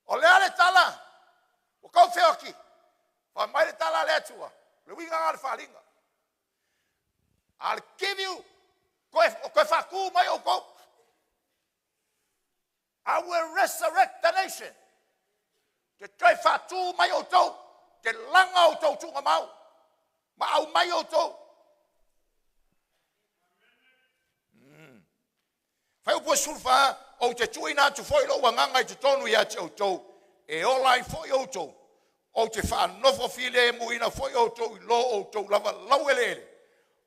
O lea le tala. O kau feo ki. Wa mai le tala le atua. Le winga ngā le whalinga. I'll give you. Koe whaku mai o kou. I will resurrect the nation. Te koe whatu mai o tau. Te langa o tau tunga mau. Ma au mai o tau. Fai upo sulfa o te tui nā tu foi lo wanganga I te tonu ia te o tau. E olai foi o tau. O te whanofo file e muina foi o tau I lo o tau lava lauelele.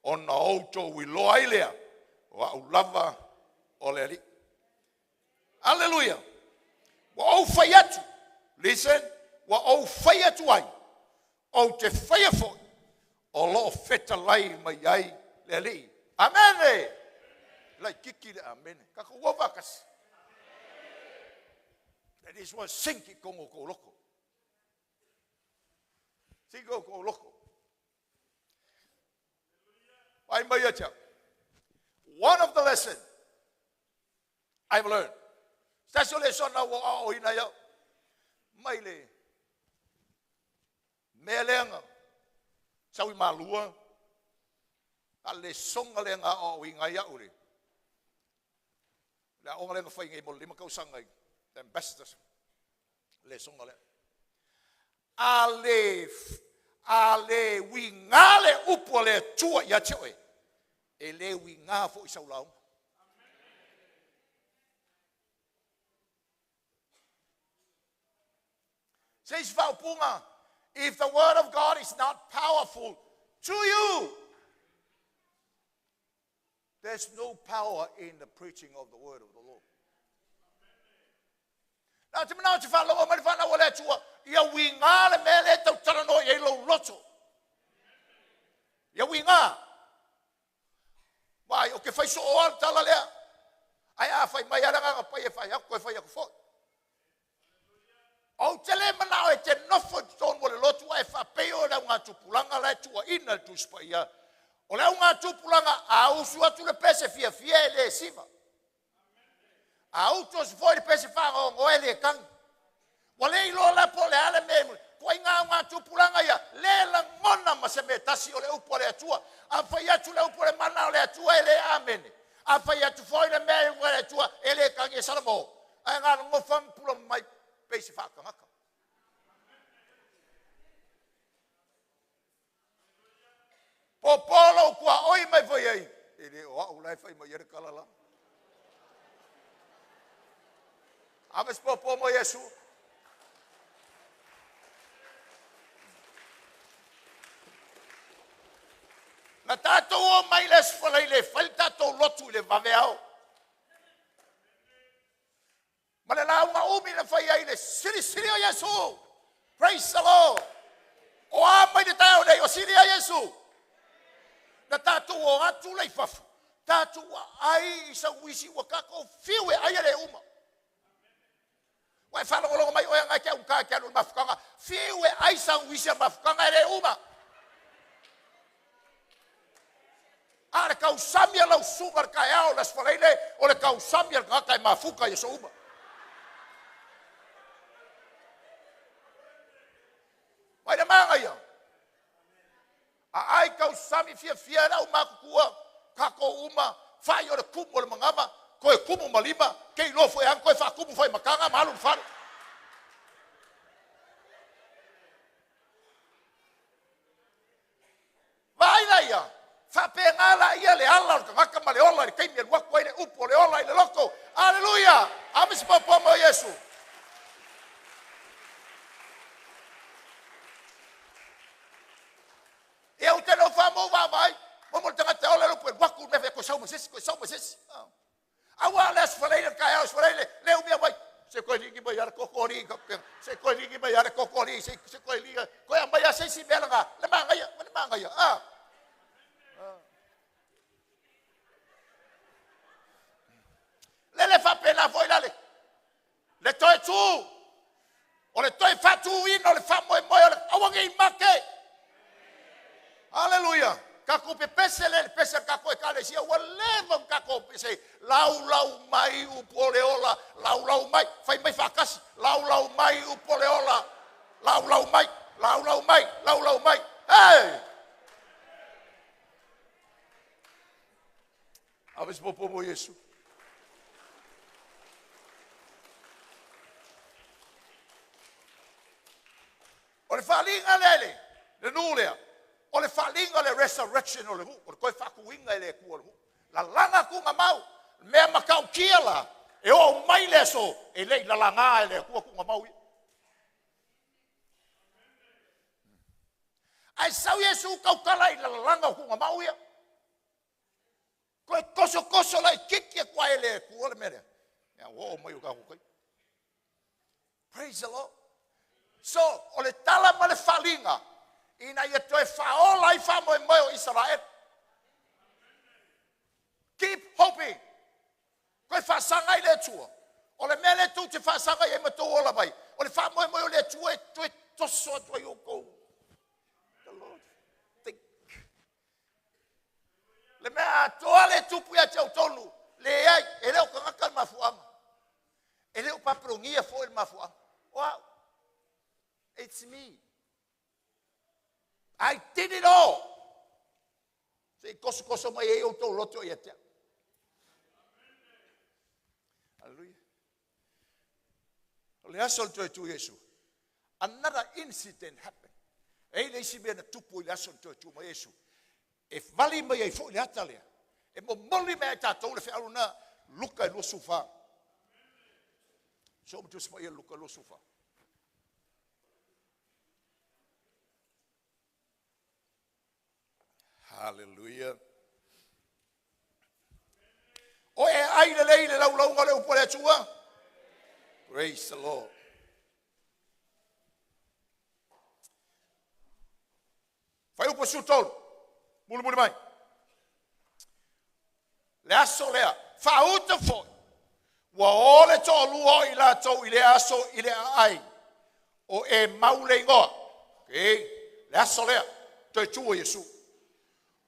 O na o tau I lo ailea. O au lava o le ali. Hallelujah. Wa o fai atu. Listen. Wa o fai atu ai. O te fai a foi. O lo feta lai mai ai le ali. Amen. Lai kiki le amen. Kako ua vakas. That is what sinki kongo ko loko. Singo ko loko. One of the lessons I've learned. Stasio lesson na wo ina ya. Maile. Melenga. Sawi malua. Ale songa lenga o inga ya uri. La onga lenga fai ngai mo lima kau sangai. The ambassadors. Le songa le. Ale wingale upo le tua ya choe. Ele winga fo isau lau. Says Vaupunga, if the word of God is not powerful to you, there's no power in the preaching of the word of the Lord. Now, to know to follow on my father will let you ya winga mele to tarano yelo loto. Ya winga. Why okay fai so all talalea. Ai fai mai ara nga pai fai ko fai ko fo. O tele mana e te nofo ton mo loto e fa peo da nga tupulanga la tua ina tu spaia. O le nga tupulanga a usu atu le pese fia le siva. Autos foi pese fa o ele kan. Wale lo la po le ale memu. Ko nga tupulanga ya le la ngona ma se metasi o le upo le tua. A fai atu le upo le mana le tua ele amen. A fai atu foi le me le tua ele kan e salamo. A nga ngo fam pulo mai pese fa kan aka. Popolo kwa oi mai foi ai. Ele o lai fai mai ere kalala. Ames popo mo Yesu. Na tato o mai les falai le falta to lotu le vaveao. Ma le la uma umi le fai ai le siri o Yesu. Praise the Lord. O a mai de tau dei o siri a Yesu. Na tato o atu le fafu. Tato ai sa wisi wakako fiwe ai le uma. Wai fala ko mai o nga ke ka ke no mafukanga fiwe ai sang wisi mafukanga le uma ara ka usamia la sugar ka ya o las falaile o le ka usamia ka ka mafuka ye so uma wai de manga ya ai ka usami fia na uma kua ka ko uma fai o le kumo le mangama ko e kumu malima ke lo foi an ko fa kumu foi makanga malu fa vai lá ia fa pengala ia le ala ka ka male ola ke mi wa ko ile upo le ola ile loko aleluia amis popo mo Yesu eu te no fa mo vai mo tanga te ola lo wa ku me ko sa mo ses awa les falaile ka os falaile leu mi vai se ko ligi mai ar kokori se ko ligi mai ar kokori se ko ligi ko ya mai se si belanga le manga ya le fa pena foi le TOETU o le toi fatu ino le fa mo awange imake aleluia kako pese le pese kako e kale sia wa levo kako pese lau mai upoleola lau mai fai mai fakas lau mai upoleola lau mai hey aves popo mo Yesu o le falinga le nulea o le falinga le resurrection o le o ko fa kuinga le ku la langa ku mau me makau kiela e o mai le so e le la langa le ku mau ai sau Yesu kau kala i la langa ku mau ia ko koso la kiki ku ele ku le mere ya o mai ka ku praise the Lord so o le tala ma le falinga ina ia toe faola i fa mo Israel keep hoping ko fa sanga ile tua O le mele tu te whaasanga e mato ola mai. O le wha moe moe o le tue toso atua i o kou. The Lord think. Le mea toa le tupu ia te au tonu. Le ai, e leo kangaka le mafuanga. E leo paprongia fo il mafuanga. Wow. It's me. I did it all. Se koso mai e o tau loto ia te. Hallelujah. Le asol TOETU Yesu. Another incident happened. E le isi mea na tupu le asol TOETU ma Yesu. E vali mai ai fo le ata lea. E mo moli mea tātou le whiaru na luka e losu wha. So mo tusi mai e luka losu wha. Hallelujah. O e ai le lei le lau ngale upole atua. Praise the Lord. Fai upo sutol. Muli mai. Le aso lea. Fauta foi. Wa ole to luo i la to i le aso i le ai. O e maule ingoa. Okay. Le aso lea. TOETU Yesu.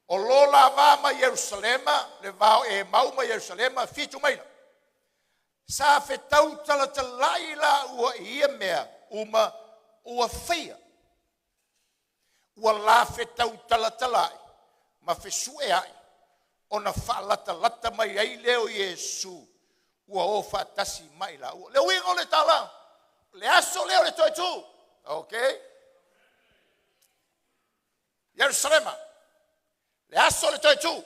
O lola vama Jerusalema. Le vao e mauma Jerusalema. Fitu maina. Sa fetau tala talaila ua ia mea uma ua feia. Ua la fetau tala talai. Ma fesue ai. Ona whaalata mai ai leo Yesu. Ua o whaatasi mai la. Leo wingo le tala. Le aso leo le TOETU. Okay? Jerusalema. Le aso le TOETU.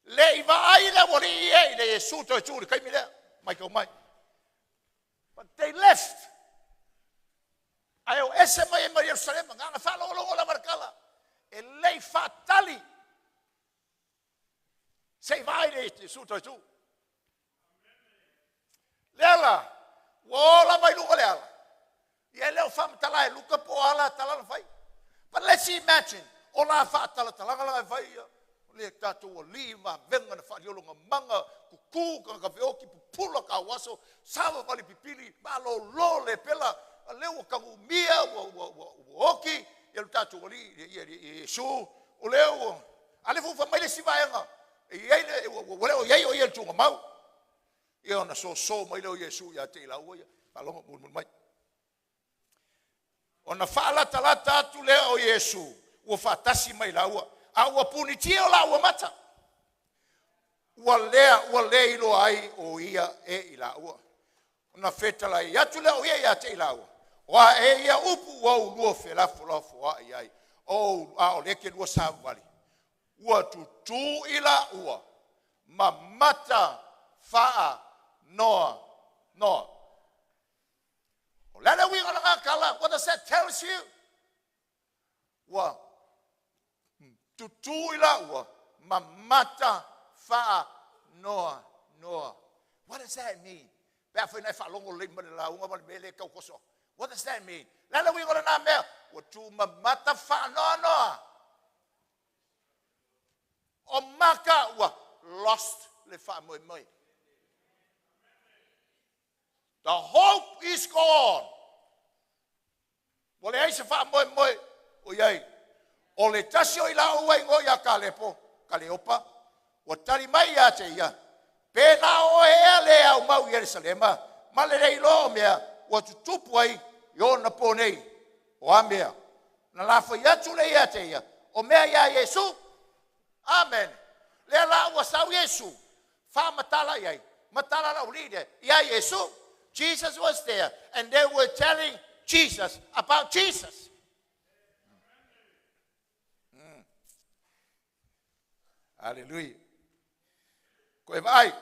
Le iwa ai le wari ie le Yesu TOETU. Le kaimi lea. Michael Mike. But they left. Ai o ese mai e mai Jerusalem. Nganga whalongo la markala. E lei whatali. Sei vai le Yesu TOETU. Lela. Wola mai lunga leala. Ia leo whamatala e luka po ala talala whai. But let's imagine. Ola whaatala talanga la whai. Le tātou o lima, venga na whaliolonga manga, kuku, ka veoki, pupula ka waso, sawa wali pipili, malo lo le pela, leo kangu mia, oki, yelu tātou o li, Yesu, o leo, ale fufa mai le sivaenga, leo yei o yelu tunga mau, ia na so mai leo Yesu, ia te ila ua, palonga mun mai. Ona whaalata atu leo o Yesu, ua whaatasi mai la ua, aua punitia o la ua mata. Ua lea ilo ai o ia e ila ua. Una fetala i atu leo ia te ila ua. Wa e ia upu wa ulua felafo wa ai. O leke lua savali. Ua tutu ila ua. Ma mata faa noa. O lana winga na kala. What does that tell you? Ua tutu ila ua, mamata faa noa. What does that mean? Pea whai nai whalongo lima le la unga mali mele kau koso. What does that mean? Lala wingo na mea, ua tu mamata faa noa. O maka ua lost le faa moi. The hope is gone. Wale aise faa moi, o iai. O le tasio i la ua ingo ia Kaleopa, o tari mai ia te ia. Pena o ea lea au mau Yerusalema, ma le rei lo mea, o tutupu ai, yo na ponei, o amea. Na lafa ia tule ia te ia, o mea ia Yesu, amen. Lea la ua sau Yesu, wha matala iai, matala la ulide, ia Yesu, Jesus was there, and they were telling Jesus about Jesus. Hallelujah. Koe vai,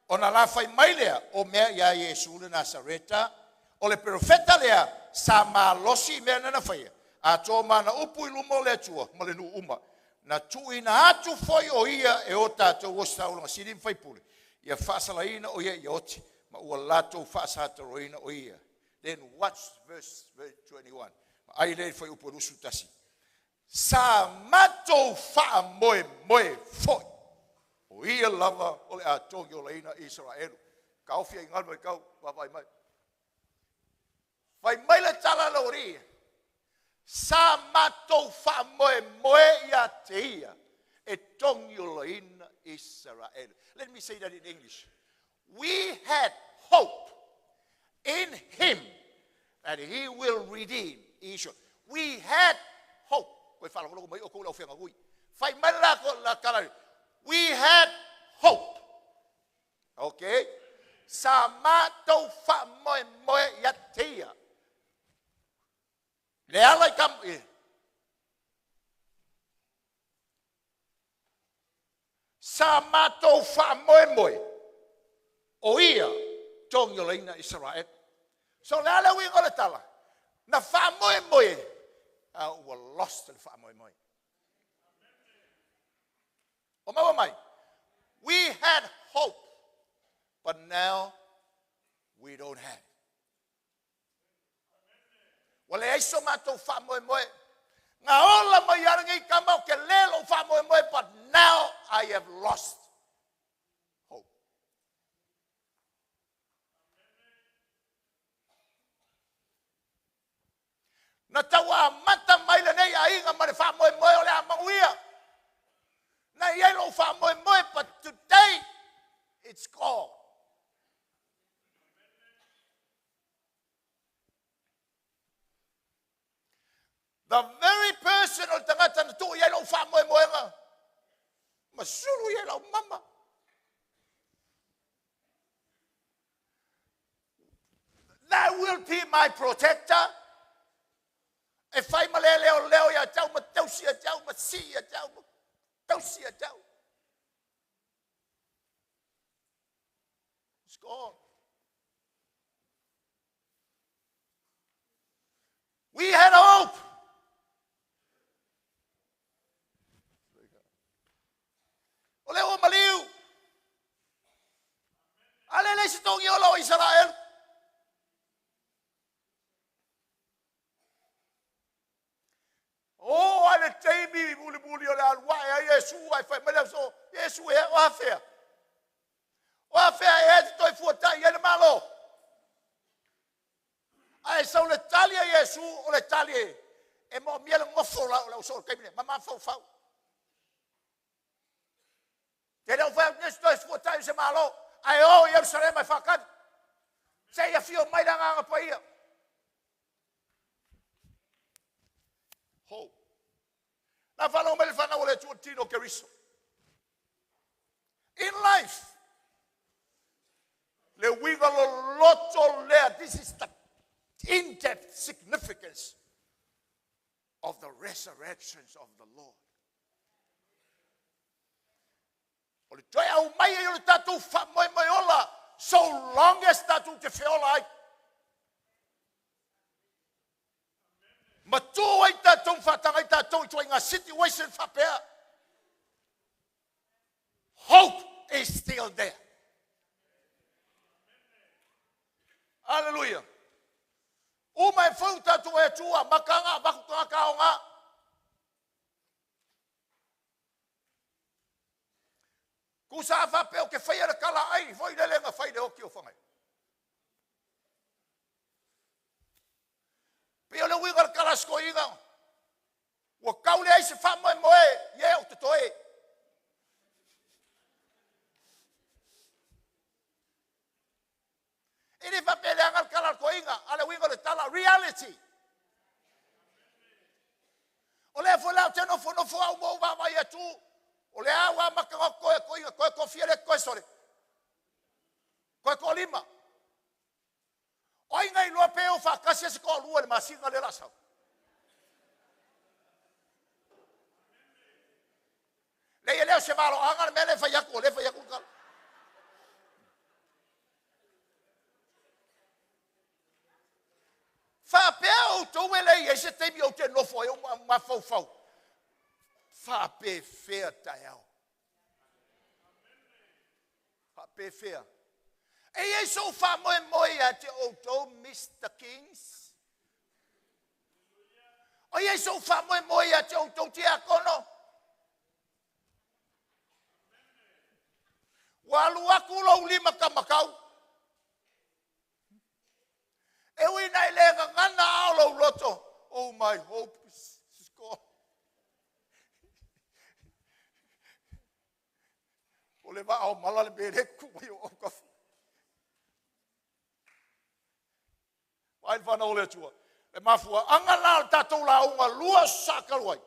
o na la fai mai lea, o mea ia Yesu le Nasareta, o le profeta lea, sa malosi mea na fai, a tō mana upu ilumo le tua, ma le nu uma, na tui na atu foi o ia e o tātou o staulanga sirim fai pule, ia whaasalaina o ia i oti, ma ua lato whaasataroina o ia. Then watch verse 21. Ai le fai upu rusu tasi. Sa mato wha moe foi. O ia lava o le atongi o leina Israelu. Kau fia ingal mo ikaw, wawai mai. Fai mai le talalelei. Sa matou fa moe ia te ia. E tongiolo in Israel. Let me say that in English. We had hope in him that he will redeem Israel. We had hope. We had hope. Okay? Sama tau fa moe yatia. Leala kam sama tau fa moe. Oia tong yo leina Israel. So leala wi ngola tala. Na fa moe. Were lost in fa moe. O mai. We had hope, but now we don't have it. Wale ai so mato fa moe. Nga ola mo yarangi kamau ke lelo fa moe, but now I have lost hope. Na tawa mata mai le nei ai nga mare fa moe o le amauia. Na yelo fa moe, but today it's gone. The very person o tangata na tu yelo fa moe nga. Masulu yelo mama. That will be my protector. If I maleleo leo ya tau matausi ya tau masi ya tau tausi ya tau. It's gone. We had hope. Oleo maliu. Alele sitong yolo Israel. Oh, ale taimi buli ole alwa ya Yesu ai fa mele so Yesu e o afia. O afia e toi fuata ye malo. Ai so le talia Yesu o le talia e mo miele ngofo la so ke mine mama fo. Te não vai nesse dois fuata se malo. Ai o Jerusalem ai fakat. Sei a fio mai danga pa ia. Hope. Na falo mele fana ole tuotino keriso. In life, le wigalo loto lea. This is the in-depth significance of the resurrections of the Lord. Ole toi au mai e ole tatu fa moi ola, so long as tatu te feola ai. Matu ai tatu fatanga tatu to inga situation fa pea. Hope is still there. Hallelujah. O mai fau tatu e tua makanga baku kaonga. Kusa fa peo ke fai ala kala ai, foi le lenga fai de oki o fangai. Peo le wingar kala sko inga. Wa kaule ai se fa moe, ye o te toe. Ini fa pele angal kala ko inga, ala wingar le tala reality. Ole fo la te no fo au mo va mai tu. O le awa makanga koe kofia le koe sore. Koe lima. O inga ilo peo whakasi se ko lua le masinga le lasau. Le leo se malo anga me le whaiaku kala. Wha peo tau ele e se teimi o te nofo e o mafau. Fa pe fair taiao. Fa pe fair. E so fa moe te auto Mr. Kings. O e so fa moe te auto te akono. Walu aku lo lima kamakau. my hope is gone. O le vao mala le bere ku mai o ka. Vai vana o le tua. Le mafua angala tatou la unga lua sakalwai.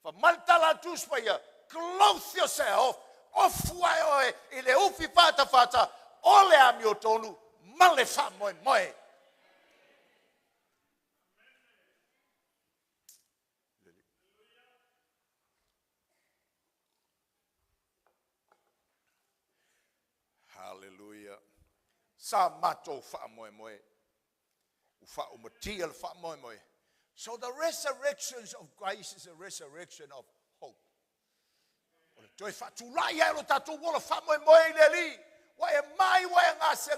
Fa maltala tus pa ia. Clothe yourself. Ofua oe i le ufi fata. Ole ami o tonu. Male fa moe. Hallelujah. Sa mato fa moe. Ufa umatiel fa moe. So the resurrection of Christ is a resurrection of hope. Toi fa tu la ia lo tatu wola fa moe le li. Wa e mai wa ngase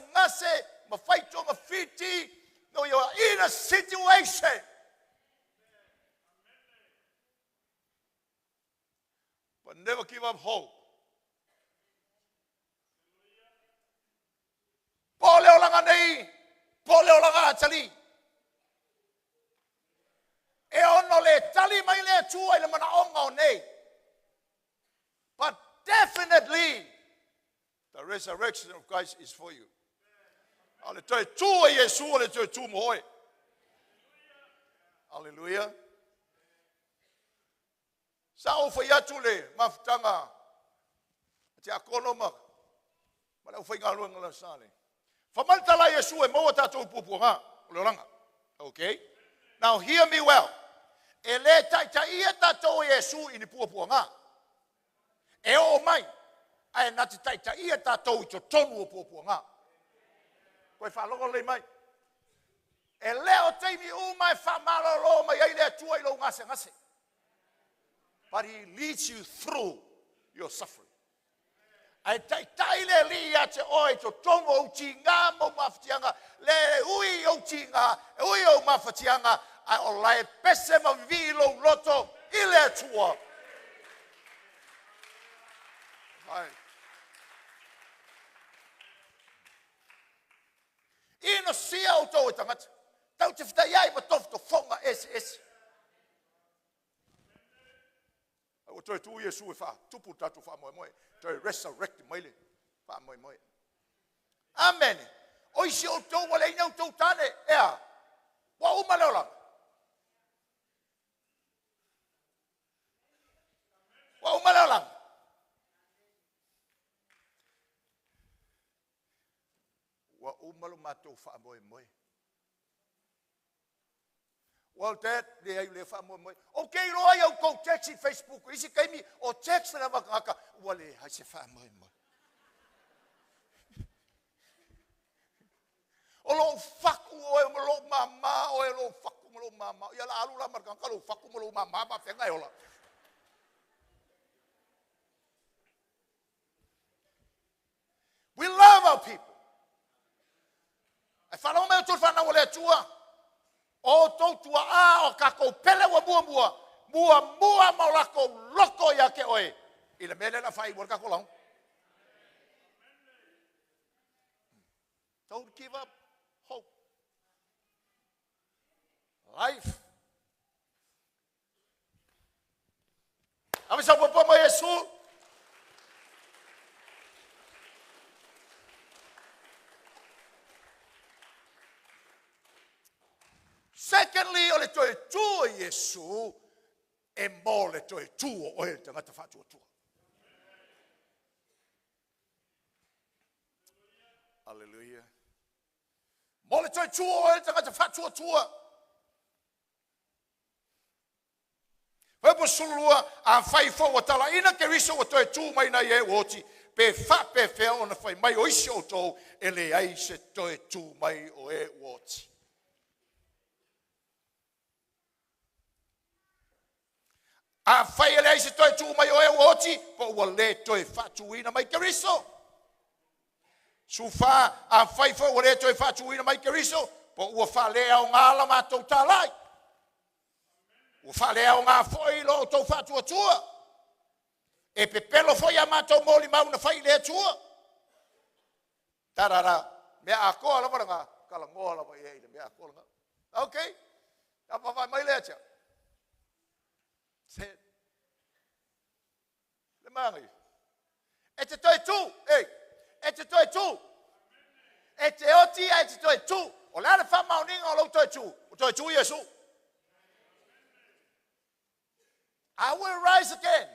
ma faito ma fiti. No, you are in a situation. But never give up hope. Pole o langa nei, pole o langa atali. E ono le tali mai le tua le mana onga o nei. But definitely, the resurrection of Christ is for you. Ale toi tu e Yesu ale toi tu mohoi. Hallelujah. Sa o foi atu le mafutanga. Te akono ma. Mala o foi ngalo ngala sale. Famaltala Yesu e mo tatou pupuanga. O le oranga. Okay? Now hear me well. Ele tai ia tatou Yesu ini pupuanga. E o mai. Ai nati tai ia tatou I to tonu o pupuanga. Koe whalongo le mai. E leo teimi umai whamalolo mai ai lea tua I lo ngase. But he leads you through your suffering. Ai tai le li a te oi to tongo o tinga mo maftianga. Le ui o tinga, ui o maftianga. Ai o lai pese ma vilo loto I le tua. Ai. Ino sia o tō tangata. Tau te whita iai ma tofu to whonga esi. O toi tu Yesu e wha, tupu tatu wha moe. Toi resurrect maile, wha moe. Amen. O isi o tō wale inau tō tane, ea. Wa umaleola. Wa umaleola. Wa umalo matou wha moe. Well, Dad, le ai le wha moe. Okay, roa iau kou text I Facebook. Isi kaimi o text na wakaka. Wale, hai se wha moe. O lo whaku o e lo mama, o e lo whaku lo mama. Ia la alu la markanka lo whaku lo mama, ma whenga e ola. We love our people. E whanau mea tū whanau le tua. O tōtua a o kako pele wa mua. Mua maulako loko ia ke oe. I le mele na whai wor kako lau. Don't give up hope. Life. Avisa popo mo Yesu. Secondly, o le toe tua Yesu, e mo le toe tua o e tangata FAATUATUA. Hallelujah. Mo le toe tua o e tangata FAATUATUA. Wepo sulua a whai fo o tala ina ke riso o toe tua mai na ye woti, pe fa pe fea o na whai mai o isi o tō, e le ai se toe tua mai o e woti. A whai ele se toi tū mai o e woti, po ua le toi whatuina mai keriso. Su wha, a whai fo ua le toi whatuina mai keriso, po ua wha lea o ngāla mātou tālai. Ua wha lea o ngā whoi lo tau FAATUATUA. E pe pelo whoi a mātou mōli mauna whai lea tua. Tarara, mea a koa la waranga, kala ngoa la wai eile, mea a koa la. Okay? Apa vai mai le cha. Se. Le mangi. E te toi tu, e te toi tu. E te oti e te toi tu. O la le fa mauninga o lo toi tu. O toi tu Yesu. I will rise again.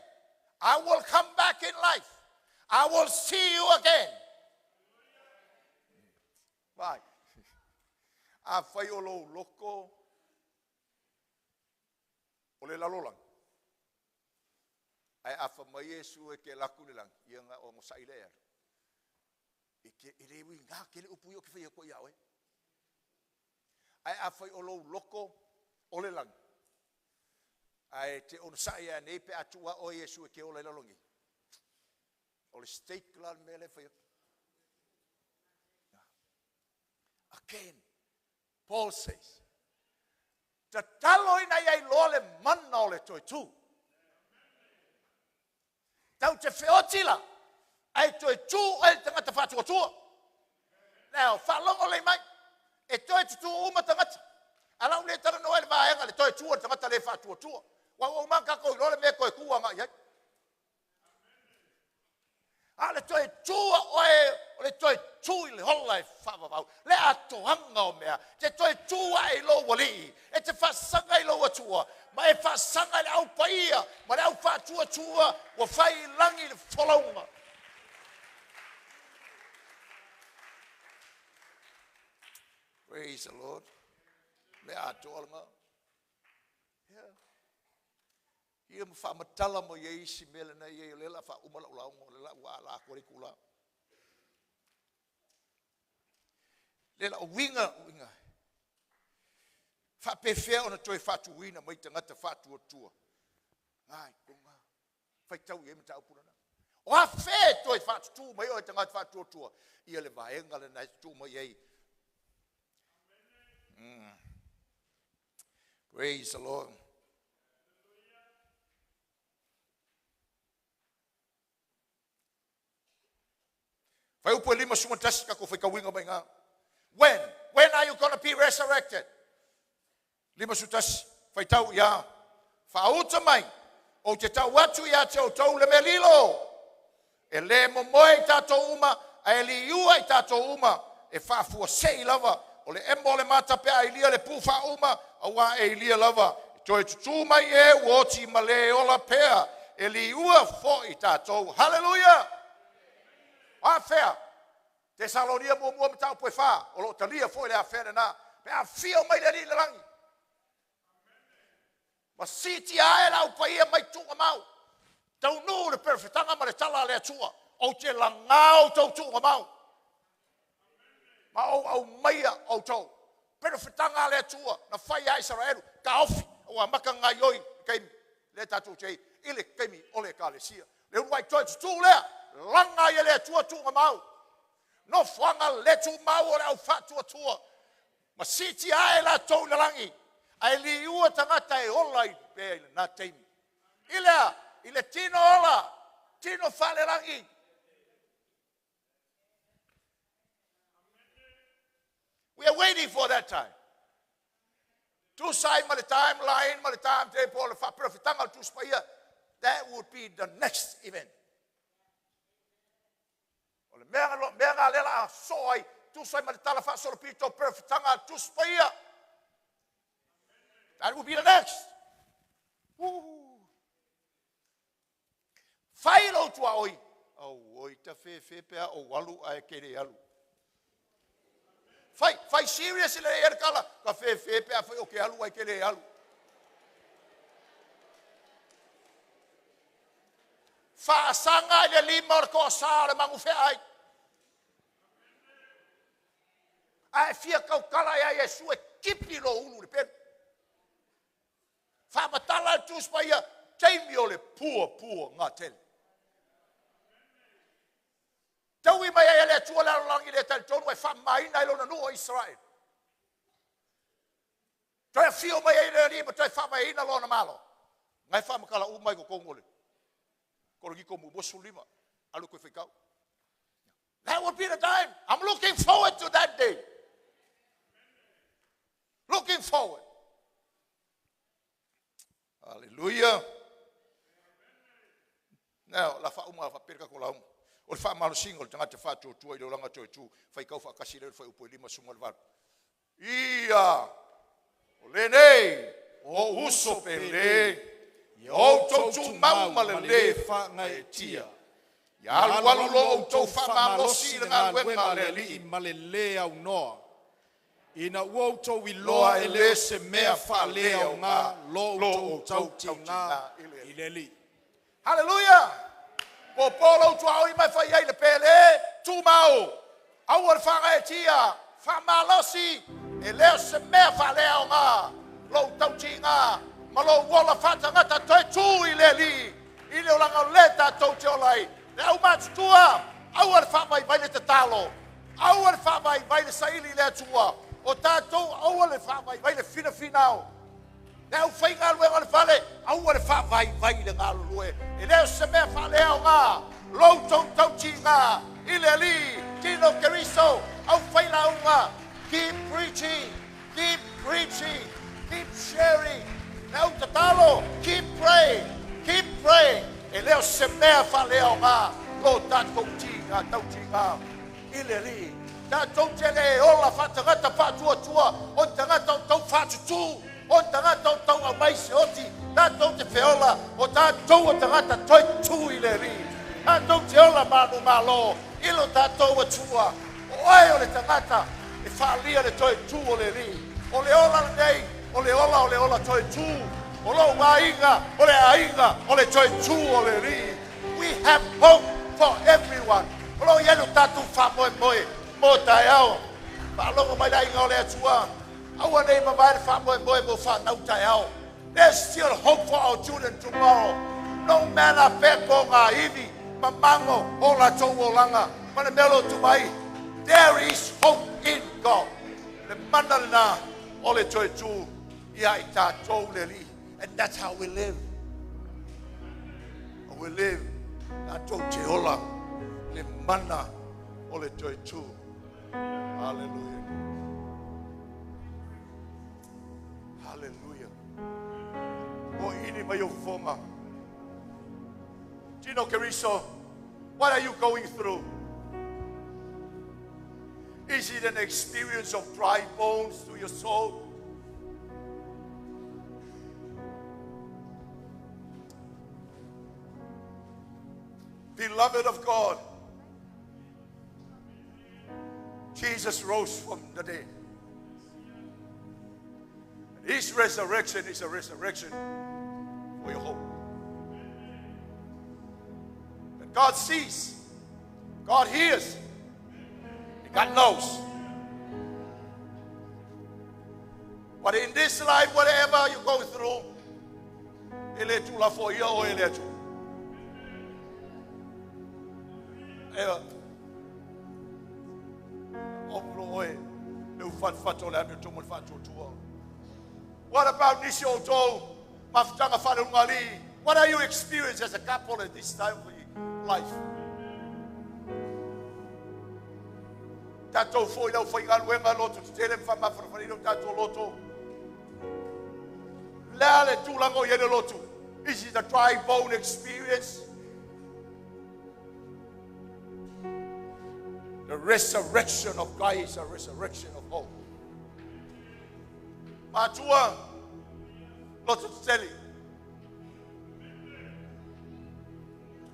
I will come back in life. I will see you again. Vai. A fai o lo loko. O le lalolang. Ai afa mai Yesu e ke laku le lang. Ia nga o ngosai le er. Ike irewi nga ke le upu yo ke fai ko yawe. Ai afa o lo loko o le lang. Ai te on saia nei pe atua o Yesu e ke o le lalongi. O le steak lan mele fai. Again, Paul says, ta talo ina iai loa le mana o le toetu. Tau te whiotila, ai toetu o le tangata whātuatua. Now, whalongo le mai, e toetu uma tangata. Alau le tanga noe le vaenga le toetu o tangata le whātuatua. Wa o manga ko lo le me ko ku nga ia. Ale toi tua o le toi tui le hola e whawawau. Le atoanga o mea. Te toi tua e lo wali. E te whasanga e lo atua. Ma e whasanga le au paia. Ma le au whatua tua. Wa whai langi le whalaunga. Praise the Lord. Le atoanga. Yeah. Ia whamatala mo ye isi mele na ye lela wha umala ula mo lela ua la kore kula. Lela o winga. Wha pewhea ona toi whatu wina mai tangata whatu o tua. Ngai, kunga. Whai tau ye mta upurana. O a whe toi whatu tu mai o tangata whatu o tua. Ia le vaenga le nai tu mai ye. Praise the Lord. Fai upo lima sumatasi kako fai kawinga mai nga. When are you going to be resurrected? Lima sutasi fai tau ia. Fauta mai. O te tau watu ia te o tau le melilo. E le momoe tato uma. A li iua i tato uma. E whafua sei lava. O le embo le mata pe a ilia le pufa uma. A wa e ilia lava. Toi tutu mai e woti male ola pea. E li iua fo i tato. Hallelujah. A fea. Te salonia mua mtau poe wha. O lo talia foi le a fea na. Pe a fia mai le li langi. Ma siti ae la upaia mai tunga mau. Tau nu le perfetanga ma le tala le atua. O te langau tau tunga mau. Ma au maia o tau. Perfetanga le atua. Na whai a Israelu. Ka ofi. O a maka ngai oi. Keimi. Le tatu te. Ile keimi ole ka le sia. Le uruai toi tu lea. Langa ia le atua tunga mau. No whanga le tu mau o le au whatua tua. Ma siti ae la tau le langi. Ai li ua tangata e ola i pe na teimi. Ile tino ola. Tino whale langi. We are waiting for that time. Tu sai ma le timeline, ma le timetable, fa profitanga tu spaya. That would be the next event. Ole mega lela soi tu sai ma le tala fa solo pito profitanga tu spaya. That would be the next. Failo tua oi. Oi ta fe pea o walu ai kere alu. Fai serious le erkala ka fe pea fai o ke alu ai kere alu. Fa sanga le lima ko sa le mangu fe ai. Ai fia kau kala ya Yesu e kipi lo ulu le pen. Fa matala tu spaya taimi ole pua ngatel. Taui mai ai le tua la langi le tal tonu e fa mai na lo no Israel. Toi fio mai ai le riba toi fa mai na lo na malo. Ngai fa makala u mai ko kongole. Ko ri ko mu bosulima alu ko fikau. That would be the time. I'm looking forward to that day. Looking forward. Hallelujah. Now, la fa uma fa perka ko la um. O fa malo single tanga te fa tu tu ile langa TOETU fa ikau fa kasile fa upo lima sunga le va. Ia. O le nei o uso pele. O to tu mau malele fa ngai tia. Ya walu lo to fa malo si nga wenga le li malele au noa. Ina woto wi loa ele se mea fa lea nga lo tau tinga ileli. Hallelujah. Popolo tu au mai fa ia le pele tu mau. Au al fa ngai tia fa malo si ele se mea fa lea nga lo tau tinga. Malo wola fata ngata TOETU ileli. Ile olanga leta tau te olai. Le au mats tua. Au al fa mai vai le te talo. Au al fa mai vai le saili le tua. O tātou au ale wha vai le whina whinao. Ne au whai ngā lue ngā le whale, au ale wha vai le ngā lue. E leo se mea wha leo ngā, lou tau tauti ngā, ile li, tino keriso, au whai la unga. Keep preaching, keep preaching, keep sharing. Ne au tatalo, keep praying. E leo se mea wha leo ngā, lo tātou tauti ngā, ile li. Tātou tele ola whatangata FAATUATUA, o tangata tau whātutu, o tangata tau a maise oti, tātou te whiola, o tātou o tangata TOETU i le ri. Tātou te ola manu malo, ilo tātou atua, o ai o le tangata, e whaalia le TOETU o le ri. O le ola nei, o le ola TOETU, o lo ainga, o le TOETU o le ri. We have hope for everyone. O lo ienu tātou whamoe. Mo tai au. Palongo mai dai ngau le atua. Au nei mai fa mo mo fa nau tai au. There's still hope for our children tomorrow. No matter pepo nga ivi, mamango ola tōwolanga, mana melo tumai. There is hope in God. Le manana ole TOETU ia ita tōleli. And that's how we live. We live na tō te ola. Le mana ole TOETU. Hallelujah. Hallelujah. O ini mai o fonga. Tino Keriso, what are you going through? Is it an experience of dry bones to your soul? Beloved of God, Jesus rose from the dead. His resurrection is a resurrection for your hope. That God sees, God hears, and God knows. But in this life, whatever you go through, ele tu la foi o ele tu. What about this yoto? What are you experiencing as a couple at this time of your life? Tato foi não foi galwenga loto tele fama farfarino tato loto. Lale tu lango yele loto. Is it a dry bone experience? The resurrection of God is a resurrection of hope. Matua, lots of telling.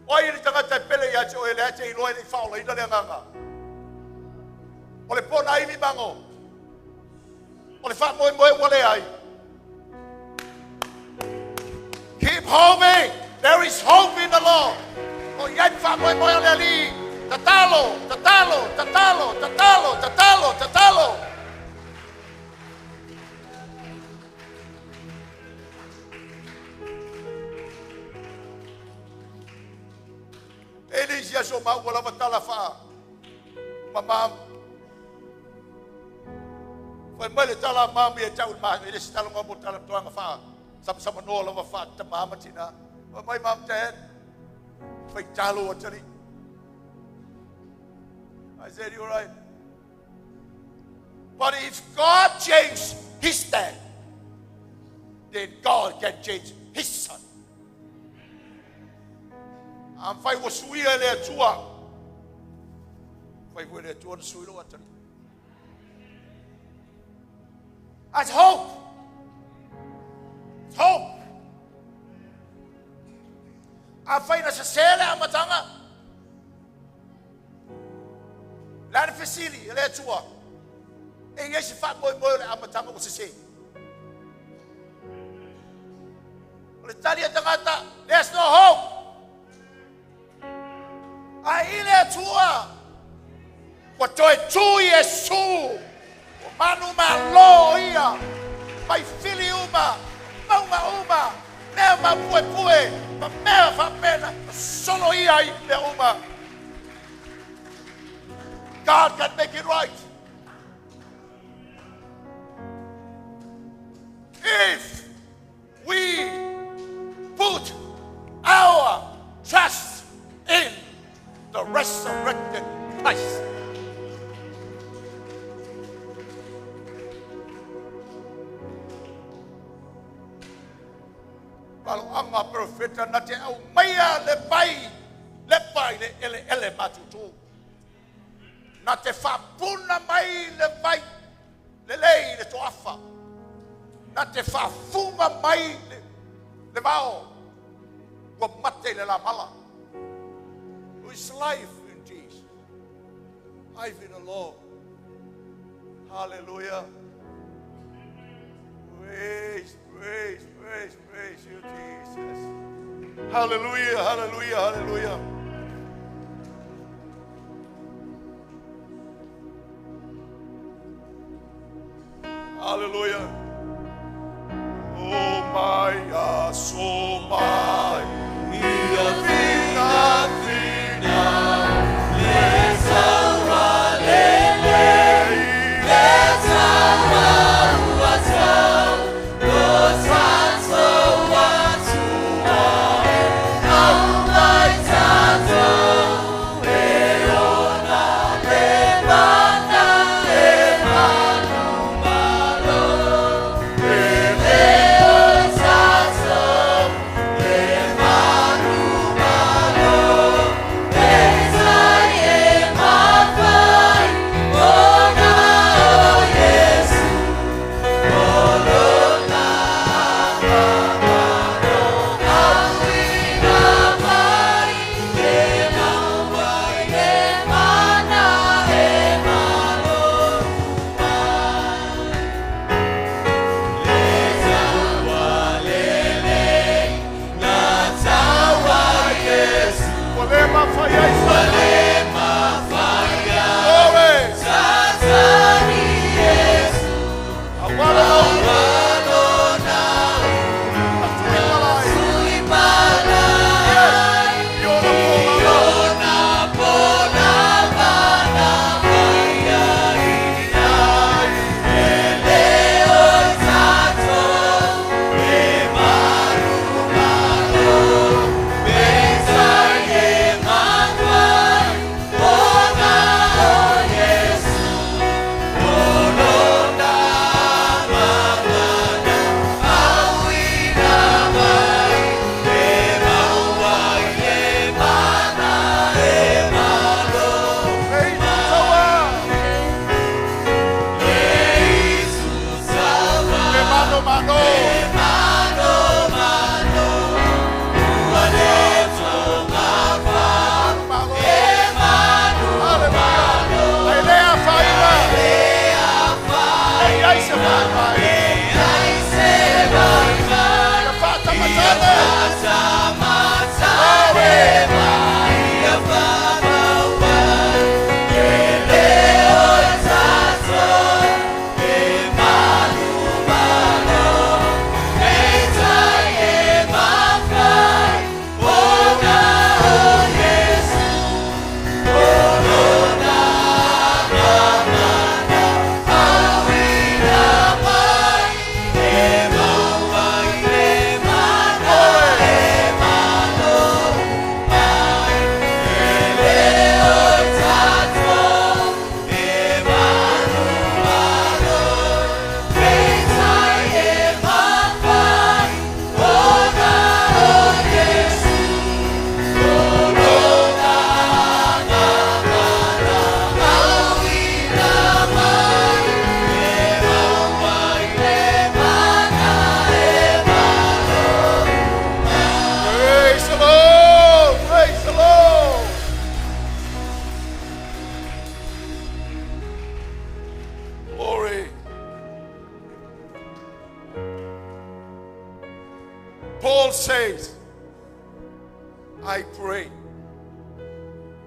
Why you tangata pele ya cho ele ache ilo ele faula ida le nganga. Ole pona imi bango. Ole fa mo wale ai. Keep hoping. There is hope in the Lord. O yan fa mo le li. Tatalo. Eles já somam o lava talafa. Mamam. Foi mal tala mam e tau ma ele está longa botar tua fa. Sama no lava fa tamama tina. Mai mam ten. Foi talo atali. I said, you're right. But if God changed his stand, then God can change his son. Am fai o suia le atua. Fai le atua sui lo atari. That's hope. It's hope. Am fai na sesele amatanga. La fisili le atua. E yesi fa moi le amatanga o sesele. There's no hope. Aile tua. What TOETU Yesu. Manu malo ia. Mai fili uma. Mauma uma. Nema pue pue. Ma mea fa pena. Solo ia I me uma. God can make it right. If we put our trust in the resurrected Christ. Kalau anga profeta na te au maya le pai le ele matutu. Na te whapuna mai le pai le lei le toafa. Na te whafuma mai le vao. Wa mate le la mala. It's life in Jesus. Life in the Lord. Hallelujah. Praise, praise, praise, praise you, Jesus. Hallelujah, hallelujah, hallelujah. Hallelujah. Oh my, so my.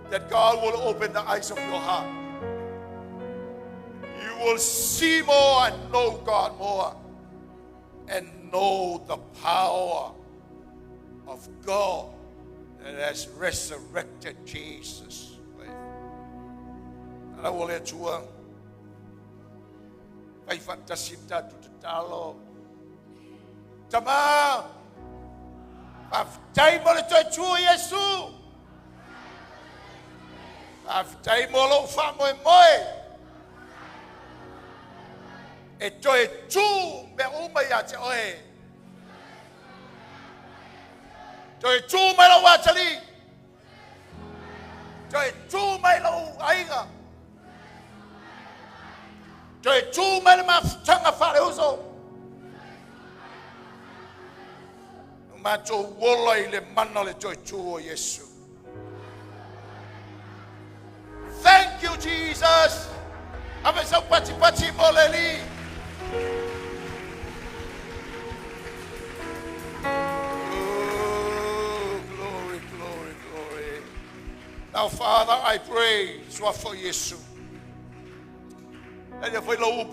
that God will open the eyes of your heart. You will see more and know God more and know the power of God that has resurrected Jesus. And I will let you Pai fantasita tu talo. Tama. Aftai mo le tu Yesu. Aftai mo lo fa mo moi. E TOETU me uma ya te oe. TOETU me lo wa tali. TOETU me lo aiga. TOETU me ma tanga fare uso. Ma to wola ile manno le TOETU o Yesu. Thank you, Jesus. Ave sa pati moleli. Oh, glory, glory, glory. Now, Father, I pray for Jesus. And if I know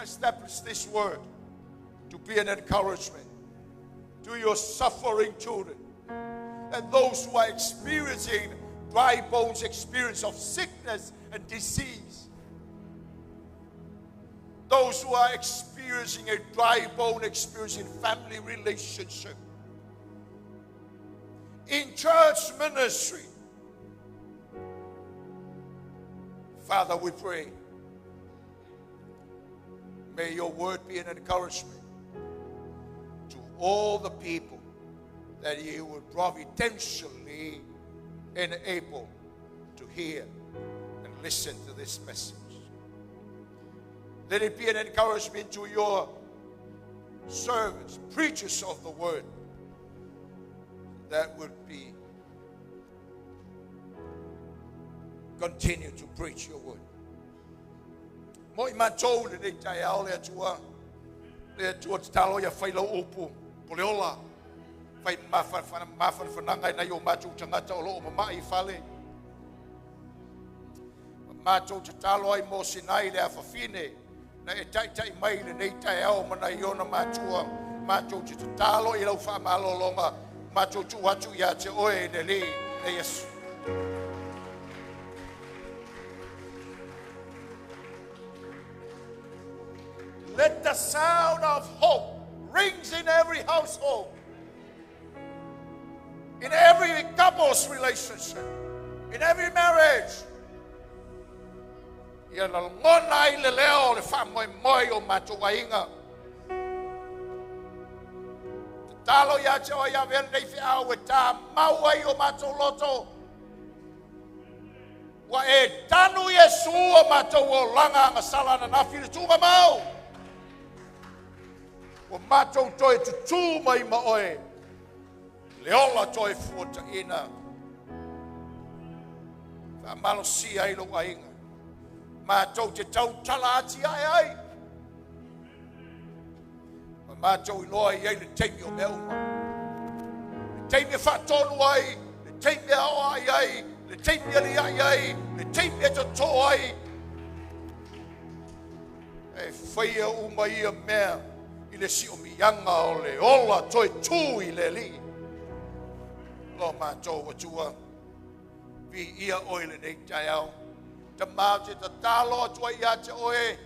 establish this word to be an encouragement to your suffering children and those who are experiencing dry bones, experience of sickness and disease. Those who are experiencing a dry bone experience in family relationship, in church ministry. Father, we pray, may your word be an encouragement to all the people that you will providentially enable to hear and listen to this message. Let it be an encouragement to your servants, preachers of the word, that would be continue to preach your word. Mo ima tau le tai ao le tua talo ya failo opu poleola fai mafa fananga na yo machu tangata o lo mama I fale machu talo ai mo sinai le afafine na e tai mai le nei tai ao mana yo na machu talo I lo fa malo longa machu tu ya te oe le le Yesu. Let the sound of hope rings in every household, in every couple's relationship, in every marriage. Ia na ngona I le leo le fa moi o matuainga. Talo ya che o ya ver nei fi au ta mau ai o matoloto. Wa e tanu Yesu o matawo langa ngasala na nafi tu mau. O matou toi tutu mai maoe. Leola toi fuata ina. Fa malosi ai lo ainga. Matou te tau talati ai. Matou I loa I le teimi o mea uma. Le teimi whatonu ai. Le teimi ao ai. Le teimi ali ai. Le teimi e to ai. E whaia uma ia mea. I le si o mianga o le ola TOETU I le li. Lo mātou watua. Vi ia oe le nei tai au. Ta mau te tatalo atua ia te oe.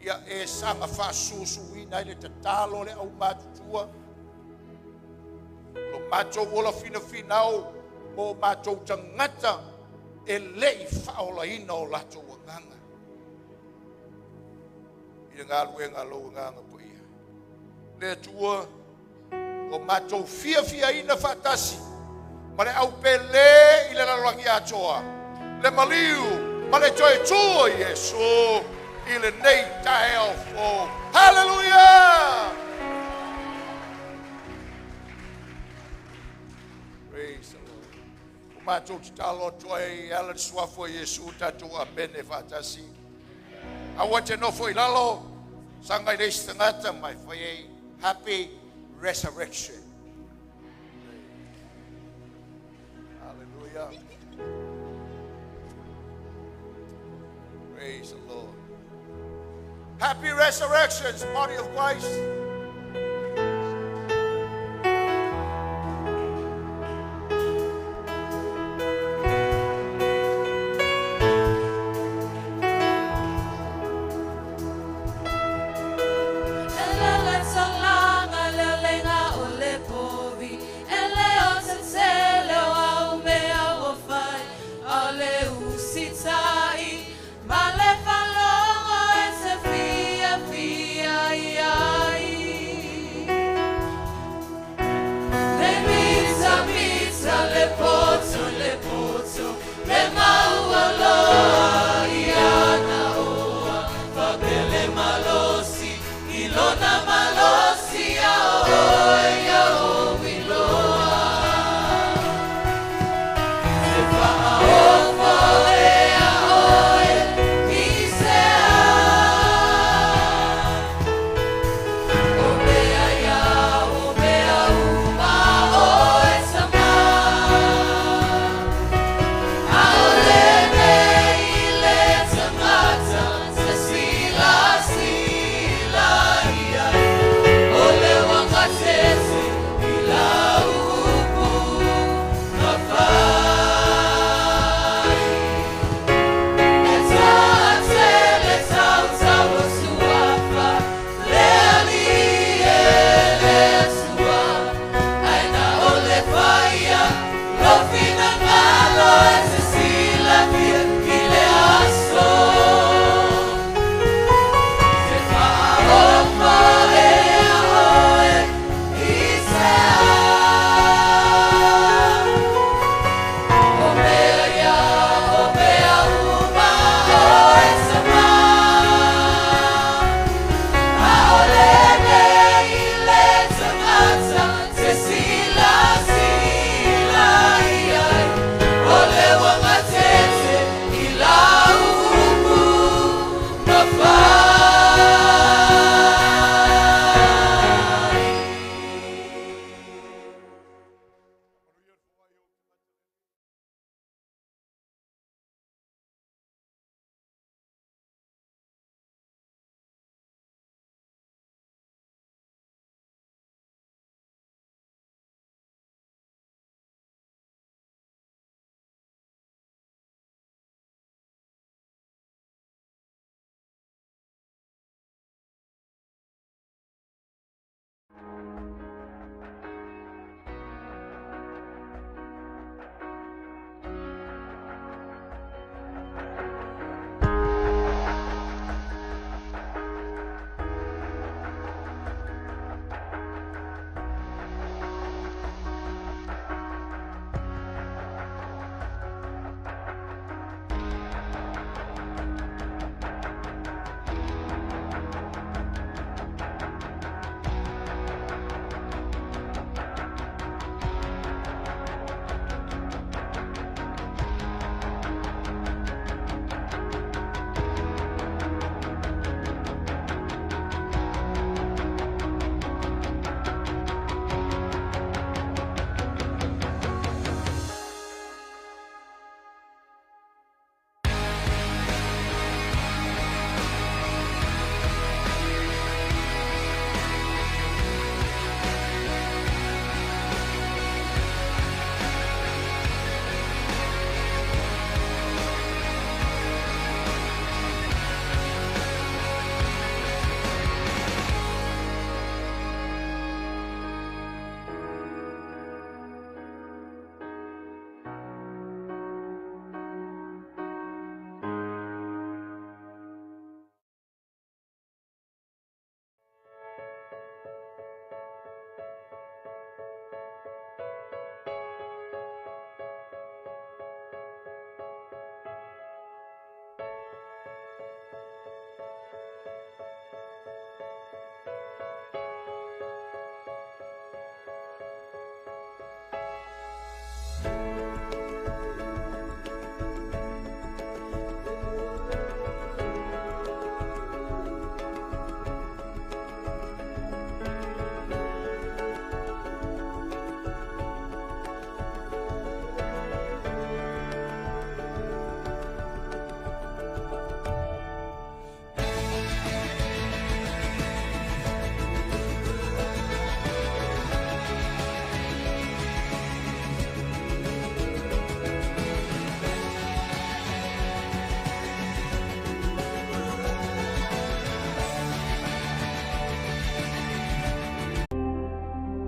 Ia e sanga whasusu ina I le tatalo le au mātutua. Lo mātou ola finau mo mātou tangata e lei whaola ina o lato wanganga. I ngā luenga lo nganga po ia. Le tua o matou fia ina fatasi ma le au pele I le lalangi atoa le maliu ma le TOETU Yesu I le nei tae au fo. Hallelujah! Praise the Lord. O matou talo toi ala suafo Yesu tatu a bene fatasi. I want to know for ilalo sangai le stangata mai foi happy resurrection. Hallelujah. Praise the Lord. Happy resurrections, body of Christ.